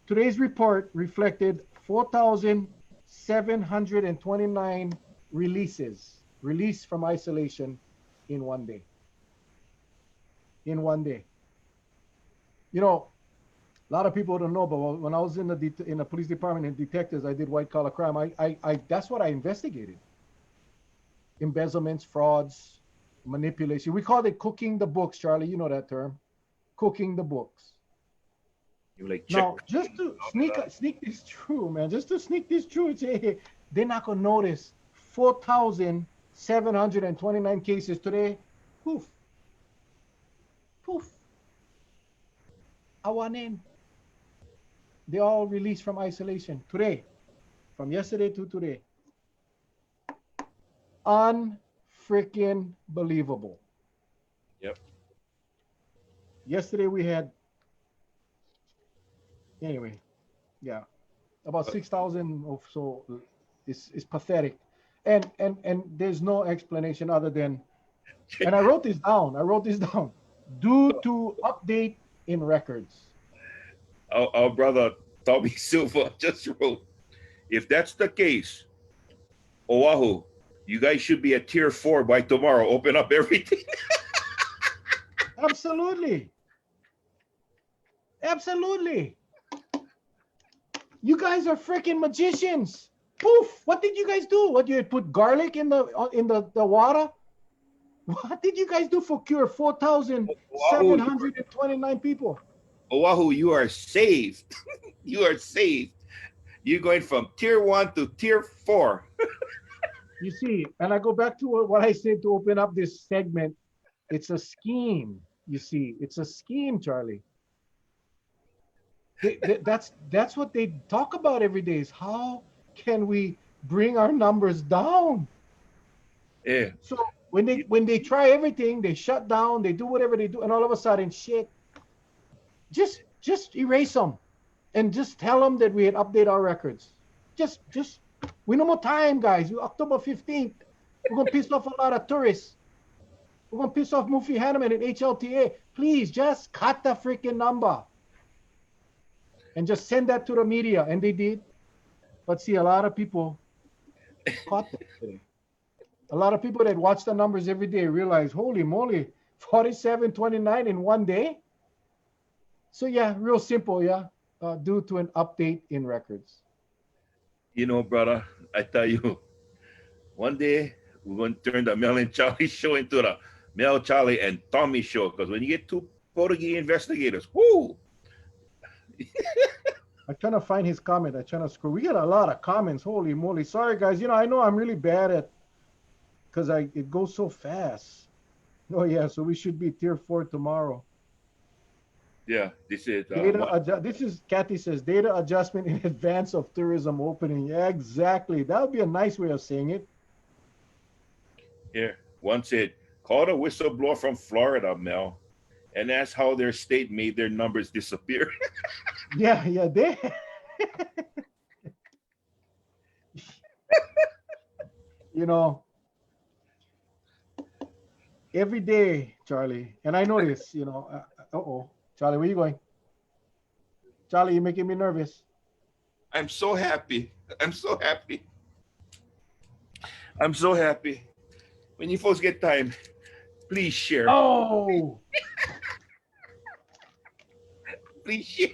today's report reflected 4,729 released from isolation in one day. In one day. You know, a lot of people don't know, but when I was in the police department and detectives, I did white collar crime. I that's what I investigated. Embezzlements, frauds, manipulation. We called it cooking the books, Charlie. You know that term. Cooking the books. You like Now, just to sneak this through, man. Just to sneak this through and say, hey, they're not gonna notice 4,729 cases today. Poof. Poof. Awanin. They all released from isolation today, from yesterday to today. Unfreaking believable. Yep. Yesterday we had, anyway, yeah, about 6,000 or so. It's pathetic, and there's no explanation other than, and I wrote this down. Due to update in records. Our brother Tommy Silva just wrote, if that's the case, Oahu, you guys should be at tier 4 by tomorrow. Open up everything. Absolutely. Absolutely. You guys are freaking magicians. Poof. What did you guys do? What, you put garlic in the water? What did you guys do for cure 4,729 people? Oahu, you are saved. You are saved. You're going from tier 1 to tier 4. You see, and I go back to what I said to open up this segment. It's a scheme. You see, it's a scheme, Charlie. That's what they talk about every day. Is how can we bring our numbers down? Yeah. So when they try everything, they shut down, they do whatever they do, and all of a sudden, shit, just erase them and just tell them that we had updated our records. Just we no more time, guys. October 15th, we're gonna piss off a lot of tourists. We're gonna piss off Mufi Hanneman and HLTA. Please just cut the freaking number and just send that to the media. And they did. But see, a lot of people caught that today. A lot of people that watch the numbers every day realize, holy moly, 4729 in one day. So yeah, real simple, yeah, due to an update in records. You know, brother, I tell you, one day we're going to turn the Mel and Charlie show into the Mel Charlie and Tommy show. Because when you get two Portuguese investigators, whoo! I'm trying to find his comment. I'm trying to scroll. We get a lot of comments. Holy moly. Sorry, guys. I know I'm really bad at, because it goes so fast. Oh, yeah. So we should be tier 4 tomorrow. Yeah, this is This is Kathy says data adjustment in advance of tourism opening. Yeah, exactly. That would be a nice way of saying it. here. One said, call the whistleblower from Florida, Mel, and ask how their state made their numbers disappear. Yeah, they. you know, every day, Charlie, and I know this. Uh-oh, Charlie, where you going? Charlie, you're making me nervous. I'm so happy. I'm so happy. I'm so happy. When you folks get time, please share. Oh, Please share.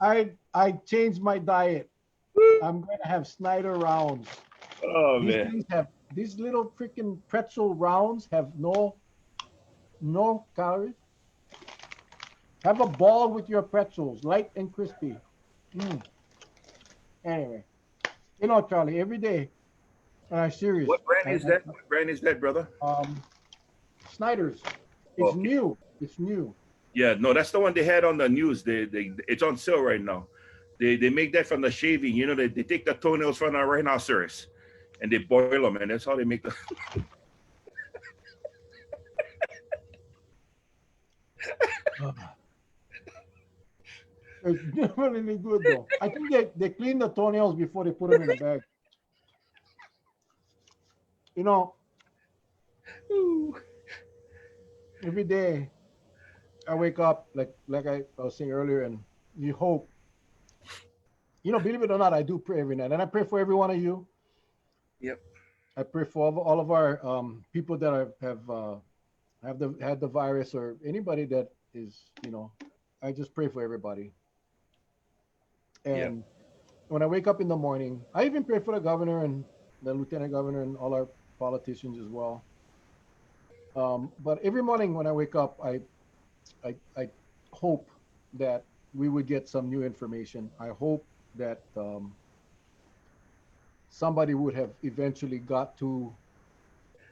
I changed my diet. I'm going to have Snyder rounds. Oh These man. things have these little freaking pretzel rounds have no calories. Have a ball with your pretzels, light and crispy. Anyway, Charlie, every day, and I'm serious. What brand is that? What brand is that, brother? Snyder's. It's Okay. new. It's new. Yeah, no, that's the one they had on the news. It's on sale right now. They make that from the shaving. They take the toenails from the rhinoceros and they boil them, and that's how they make the. It's definitely good though. I think they clean the toenails before they put them in a bag. Every day I wake up like I was saying earlier, and you hope. Believe it or not, I do pray every night, and I pray for every one of you. Yep. I pray for all of our people that had the virus, or anybody that is. I just pray for everybody. And when I wake up in the morning, I even pray for the governor and the lieutenant governor and all our politicians as well. But every morning when I wake up, I hope that we would get some new information. I hope that somebody would have eventually got to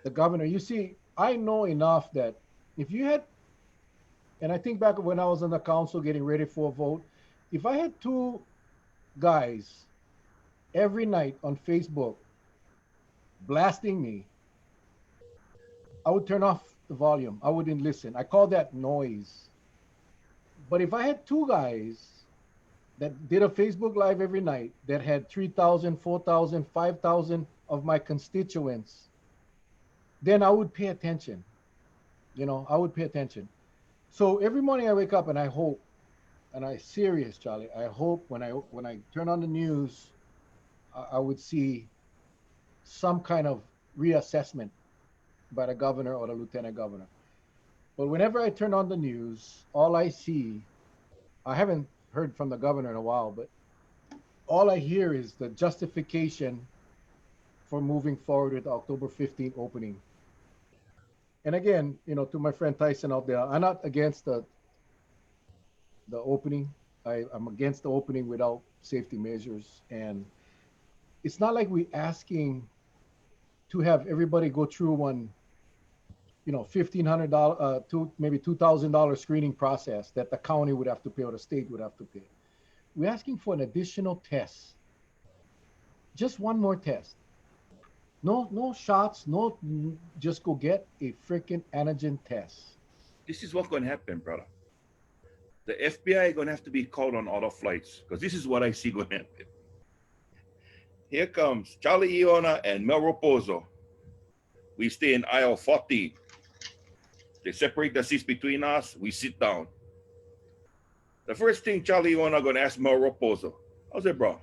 the governor. You see, I know enough that if you had, and I think back when I was on the council getting ready for a vote, if I had two guys every night on Facebook blasting me, I would turn off the volume. I wouldn't listen. I call that noise. But if I had two guys that did a Facebook Live every night that had 3,000, 4,000, 5,000 of my constituents, then I would pay attention. I would pay attention. So every morning I wake up and I hope, and I serious, Charlie, I hope when I turn on the news, I would see some kind of reassessment by the governor or the lieutenant governor. But whenever I turn on the news, all I see, I haven't heard from the governor in a while, but all I hear is the justification for moving forward with the October 15th opening. And again, to my friend Tyson out there, I'm not against the opening. I'm against the opening without safety measures. And it's not like we asking to have everybody go through one, $1,500, maybe $2,000 screening process that the county would have to pay or the state would have to pay. We're asking for an additional test, just one more test. No, no shots, no, just go get a freaking antigen test. This is what's going to happen, brother. The FBI is going to have to be called on other flights because this is what I see going to happen. Here comes Charlie Iona and Mel Raposo. We stay in aisle 14. They separate the seats between us. We sit down. The first thing Charlie Iona going to ask Mel Raposo, I said, bro,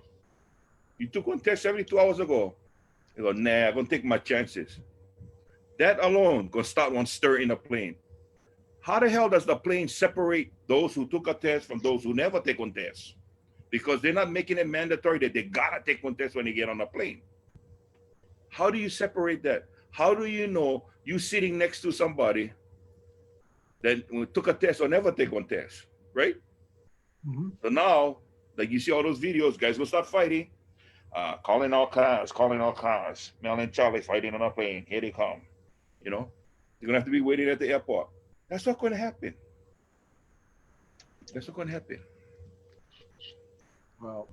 you took one test 72 hours ago. He go, nah, I'm going to take my chances. That alone going to start one stir in the plane. How the hell does the plane separate those who took a test from those who never take one test? Because they're not making it mandatory that they gotta take one test when they get on a plane. How do you separate that? How do you know you sitting next to somebody that took a test or never take one test, right? Mm-hmm. So now, like you see all those videos, guys will start fighting. Calling all cars. Mel and Charlie fighting on a plane. Here they come. You know, you're gonna have to be waiting at the airport. That's not going to happen. That's not going to happen. Well,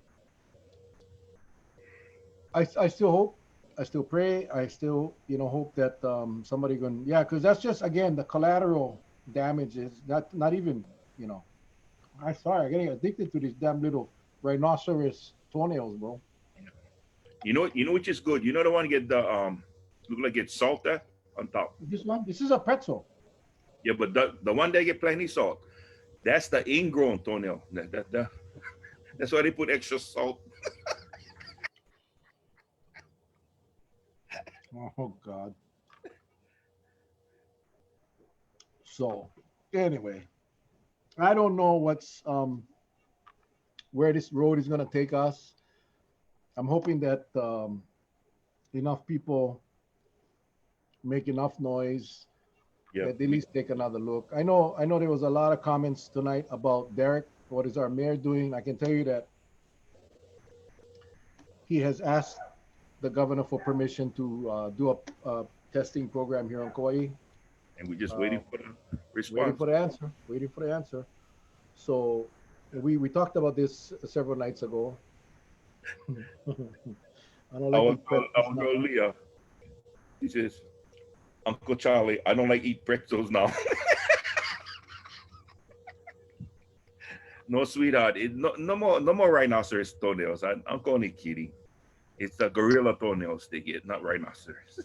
I still hope, I still pray, I still, hope that somebody going, yeah, because that's just again the collateral damage is not even, I'm sorry, I'm getting addicted to these damn little rhinoceros toenails, bro. You know which is good. You know the one get the look like it's salt there on top. This is a pretzel. Yeah, but the one that get plenty salt, that's the ingrown toenail. That's why they put extra salt. Oh God. So anyway, I don't know where this road is gonna take us. I'm hoping that enough people make enough noise Yeah. that they at least take another look. I know there was a lot of comments tonight about Derek. What is our mayor doing? I can tell you that he has asked the governor for permission to do a testing program here in Kauai. And we're just Uh, waiting for the waiting response. for the answer. Waiting for the answer. So we talked about this several nights ago. I don't like Our eat pretzels our now. girl Leah, he says, Uncle Charlie, I don't like eat pretzels now. No, sweetheart, no more rhinoceros toenails. I'm only kidding. It's the gorilla toenails they get, not rhinoceros.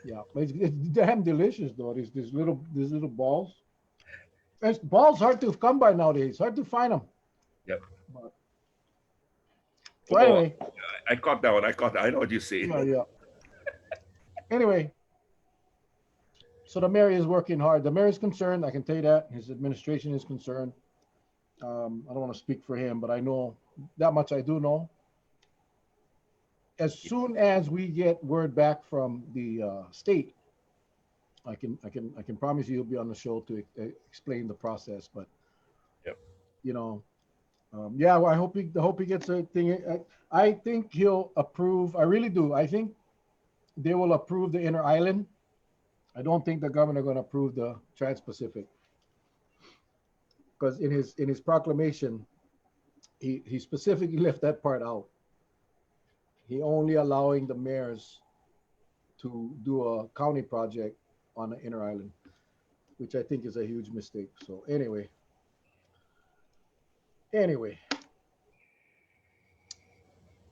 Yeah, but it's damn delicious though. These little balls. It's balls hard to come by nowadays. Hard to find them. Yep. But, so Oh, anyway, I caught that one. I caught that. I know what you say. yeah, yeah. Anyway, so the mayor is working hard. The mayor is concerned. I can tell you that his administration is concerned. I don't want to speak for him, but I know that much. I do know. As soon as we get word back from the state, I can promise you he'll be on the show to explain the process. But Yep. you know, yeah, well, I hope he gets a thing. I think he'll approve. I really do. I think they will approve the inner island. I don't think the governor going to approve the Trans-Pacific because in his proclamation, he specifically left that part out. He only allowing the mayors to do a county project on the inner island, which I think is a huge mistake. So anyway,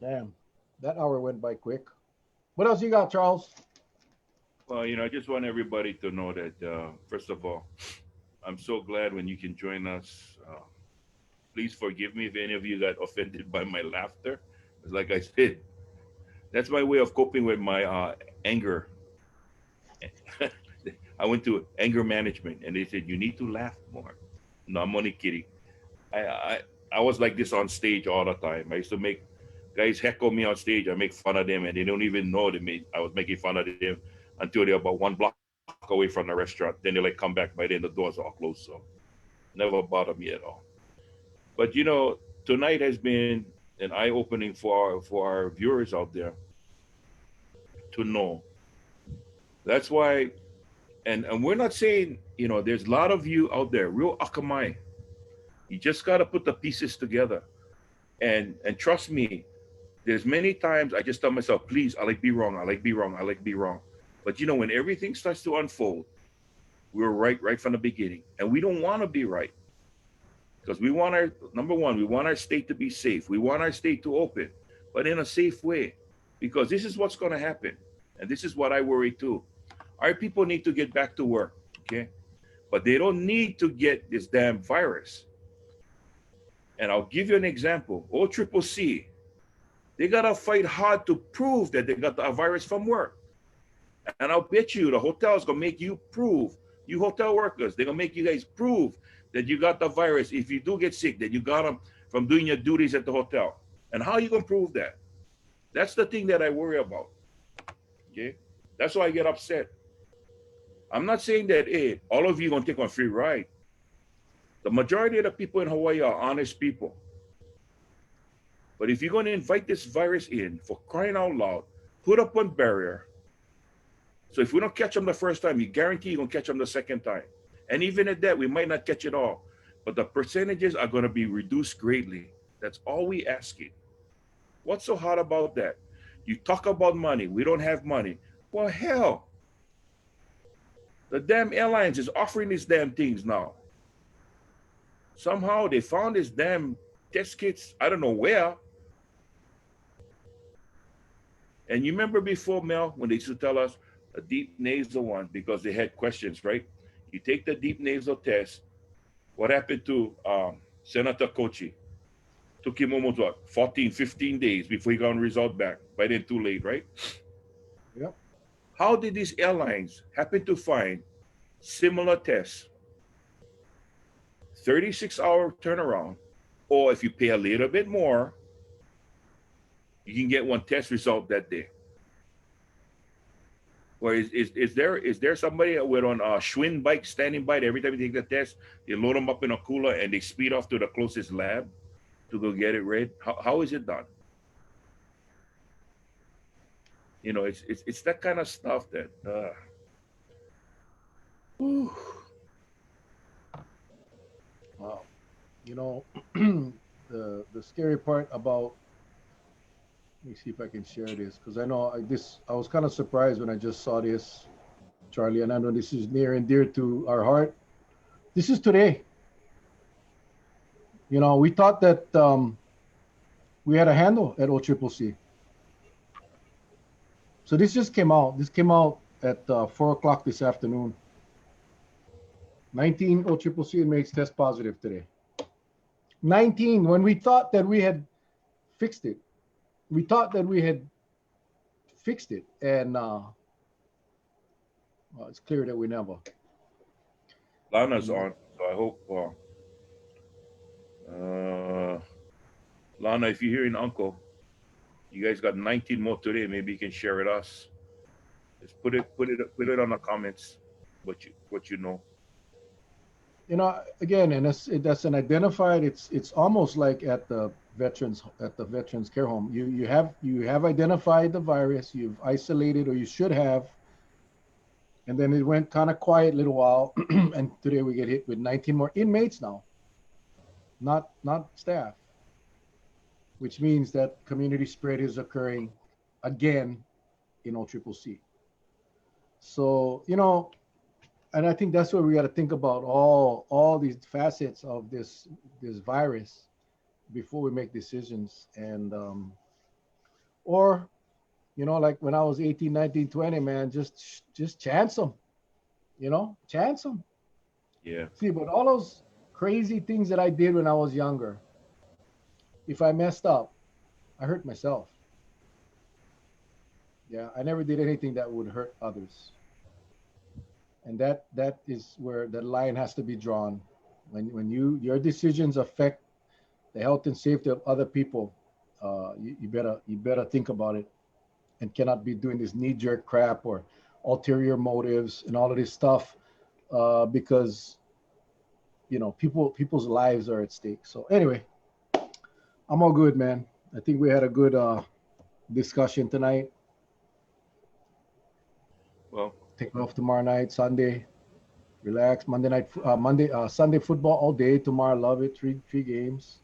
damn, that hour went by quick. What else you got, Charles? Well, I just want everybody to know that, first of all, I'm so glad when you can join us. Please forgive me if any of you got offended by my laughter. It's like I said, that's my way of coping with my anger. I went to anger management, and they said you need to laugh more. No, I'm only kidding. I I, I was like this on stage all the time. I used to make guys heckle me on stage. I make fun of them, and they don't even know I was making fun of them until they're about 1 block away from the restaurant. Then they like come back by then the doors are all closed. So Never bothered me at all. But tonight has been an eye opening for our viewers out there to know. That's why, and we're not saying there's a lot of you out there, real akamai. You just got to put the pieces together, and trust me, there's many times I just tell myself, please, I like be wrong, I like be wrong, I like be wrong. But when everything starts to unfold, we were right from the beginning, and we don't want to be right because we want our number one, we want our state to be safe, we want our state to open, but in a safe way, because this is what's going to happen, and this is what I worry too. Our people need to get back to work, okay? But they don't need to get this damn virus. And I'll give you an example. OCCC, they gotta fight hard to prove that they got the virus from work. And I'll bet you the hotel's gonna make you prove, you hotel workers, they're gonna make you guys prove that you got the virus if you do get sick, that you got them from doing your duties at the hotel. And how are you gonna prove that? That's the thing that I worry about. Okay? That's why I get upset. I'm not saying that, hey, all of you gonna take on free ride. The majority of the people in Hawaii are honest people. But if you're going to invite this virus in, for crying out loud, put up one barrier. So if we don't catch them the first time, you guarantee you're going to catch them the second time. And even at that, we might not catch it all. But the percentages are going to be reduced greatly. That's all we asking. What's so hard about that? You talk about money. We don't have money. Well, hell, the damn airlines is offering these damn things now. Somehow they found this damn test kits, I don't know where. And you remember before, Mel, when they used to tell us a deep nasal one because they had questions, right? You take the deep nasal test. What happened to Senator Kochi? Took him almost, 14, 15 days before he got a result back. By then, too late, right? Yep. How did these airlines happen to find similar tests? 36-hour turnaround, or if you pay a little bit more, you can get one test result that day. Or is there somebody with on a Schwinn bike standing by every time you take the test, they load them up in a cooler and they speed off to the closest lab to go get it read? How is it done? It's that kind of stuff that Wow. You know, the scary part about, let me see if I can share this, because I know I was kind of surprised when I just saw this, Charlie, and I know this is near and dear to our heart. This is today. We thought that we had a handle at OCCC. So this just came out. This came out at 4 o'clock this afternoon. 19 OCCC inmates test positive today. 19, when we thought that we had fixed it. We thought that we had fixed it. And well, it's clear that we never. Lana's on, so I hope. Lana, if you're hearing Uncle, you guys got 19 more today. Maybe you can share with us. Just put it on the comments. What you know. Again, and that's an identified. It's almost like at the veterans care home. You have identified the virus. You've isolated, or you should have. And then it went kind of quiet a little while, and today we get hit with 19 more inmates now, not staff, which means that community spread is occurring again in OCCC. So and I think that's where we got to think about all these facets of this virus before we make decisions. And or like when I was 18, 19, 20, man, just chance them, chance them. Yeah. See, but all those crazy things that I did when I was younger, if I messed up, I hurt myself. Yeah, I never did anything that would hurt others. And that is where the line has to be drawn. When your decisions affect the health and safety of other people, you better think about it, and cannot be doing this knee-jerk crap or ulterior motives and all of this stuff, because people's lives are at stake. So anyway, I'm all good, man. I think we had a good discussion tonight. Well, Take off tomorrow night, Sunday. Relax. Sunday football all day tomorrow. Love it. Three games.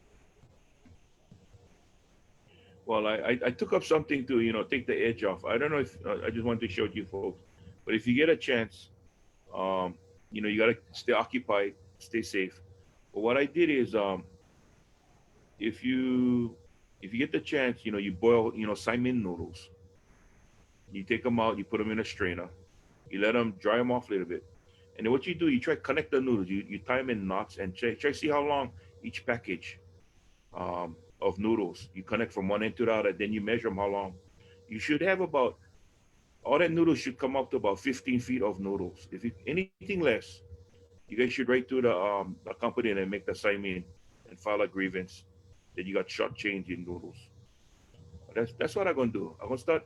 well, I took up something to take the edge off. I don't know if I just wanted to show it you folks, but if you get a chance, um, you gotta stay occupied, stay safe. But what I did is, if you if you get the chance, you boil Simon noodles. You take them out, you put them in a strainer, you let them dry them off a little bit, and then what you do, you try to connect the noodles. You tie them in knots and try to see how long each package of noodles. You connect from one end to the other, then you measure them how long. You should have about all that noodles should come up to about 15 feet of noodles. If you, anything less, you guys should write to the company and make the assignment and file a grievance that you got short change in noodles. That's what I'm gonna do. I'm gonna start,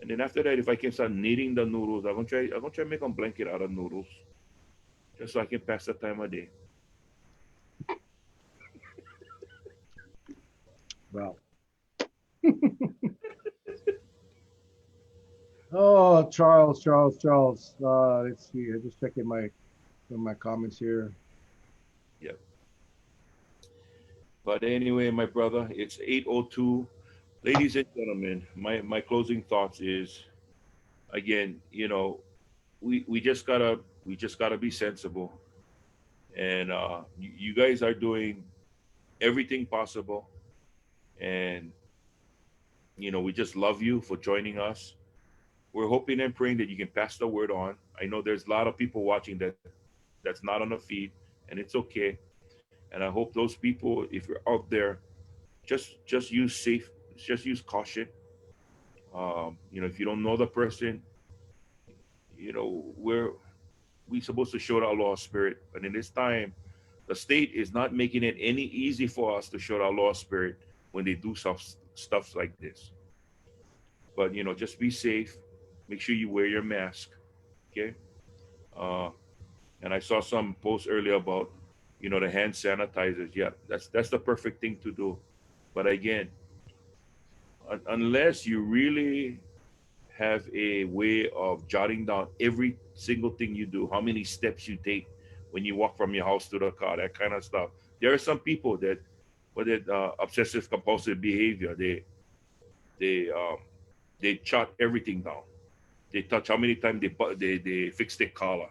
and then after that, if I can start kneading the noodles, I'm gonna try to make a blanket out of noodles, just so I can pass the time of day. Wow. Oh, Charles. Let's see. I'm just checking my comments here. Yeah. But anyway, my brother, it's 8:02. Ladies and gentlemen, my closing thoughts is, again, we just gotta be sensible, and you guys are doing everything possible, and we just love you for joining us. We're hoping and praying that you can pass the word on. I know there's a lot of people watching that's not on the feed, and it's okay. And I hope those people, if you're out there, just use safe, just use caution. If you don't know the person, we supposed to show our law of spirit. But in this time, the state is not making it any easy for us to show our law of spirit when they do stuff like this. But just be safe. Make sure you wear your mask. Okay. Uh, and I saw some posts earlier about the hand sanitizers. Yeah, that's the perfect thing to do. But again, unless you really have a way of jotting down every single thing you do, how many steps you take when you walk from your house to the car, that kind of stuff. There are some people that, with it, obsessive compulsive behavior, they um, they jot everything down. They touch how many times they fix their collar.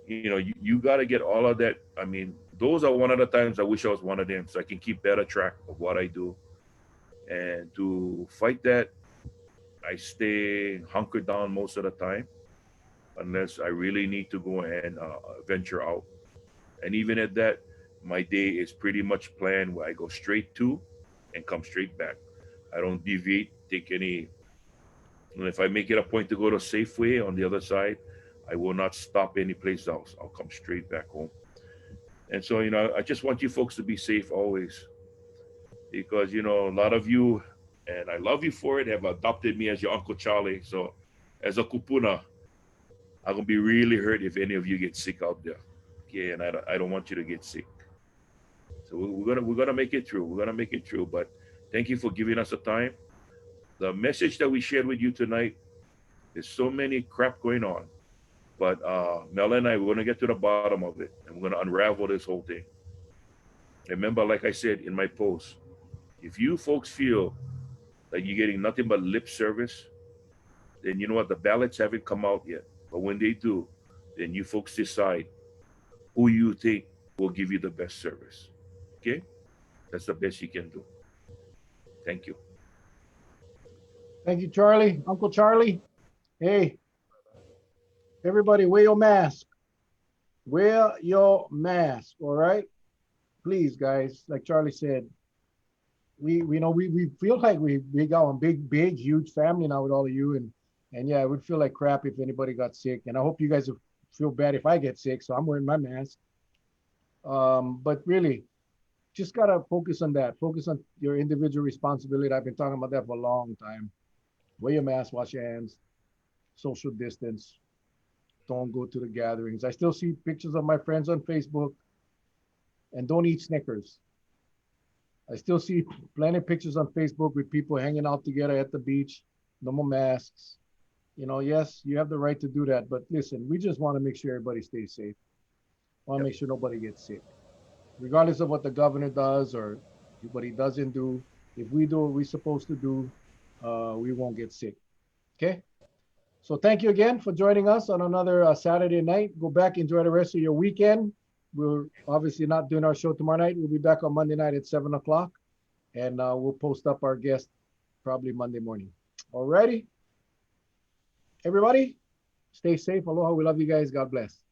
You got to get all of that. I mean, those are one of the times I wish I was one of them, so I can keep better track of what I do. And to fight that, I stay hunkered down most of the time, unless I really need to go and venture out. And even at that, my day is pretty much planned where I go straight to and come straight back. I don't deviate, take any. And if I make it a point to go to Safeway on the other side, I will not stop any place else. I'll come straight back home. And so, I just want you folks to be safe always, because, a lot of you, and I love you for it, have adopted me as your Uncle Charlie. So, as a kupuna, I'm going to be really hurt if any of you get sick out there. Okay. And I don't want you to get sick. So, we're gonna make it through. We're gonna make it through. But thank you for giving us the time. The message that we shared with you tonight, there's so many crap going on. But Mel and I, we're going to get to the bottom of it, and we're going to unravel this whole thing. Remember, like I said in my post, if you folks feel like you're getting nothing but lip service, then you know what? The ballots haven't come out yet. But when they do, then you folks decide who you think will give you the best service. Okay? That's the best you can do. Thank you. Thank you, Charlie. Uncle Charlie. Hey, everybody, wear your mask. Wear your mask. All right. Please, guys. Like Charlie said, we feel like we got one big huge family now with all of you, and yeah, it would feel like crap if anybody got sick. And I hope you guys feel bad if I get sick. So I'm wearing my mask. But really, just gotta focus on that. Focus on your individual responsibility. I've been talking about that for a long time. Wear your mask, wash your hands, social distance. Don't go to the gatherings. I still see pictures of my friends on Facebook. and don't eat Snickers. I still see plenty of pictures on Facebook with people hanging out together at the beach, no more masks. Yes, you have the right to do that, but listen, we just want to make sure everybody stays safe. Want to Yep. make sure nobody gets sick, regardless of what the governor does or what he doesn't do. If we do what we're supposed to do, we won't get sick. Okay. So thank you again for joining us on another Saturday night. Go back, enjoy the rest of your weekend. We're obviously not doing our show tomorrow night. We'll be back on Monday night at 7 o'clock, and we'll post up our guest probably Monday morning. Alrighty, everybody, stay safe. Aloha. We love you guys. God bless.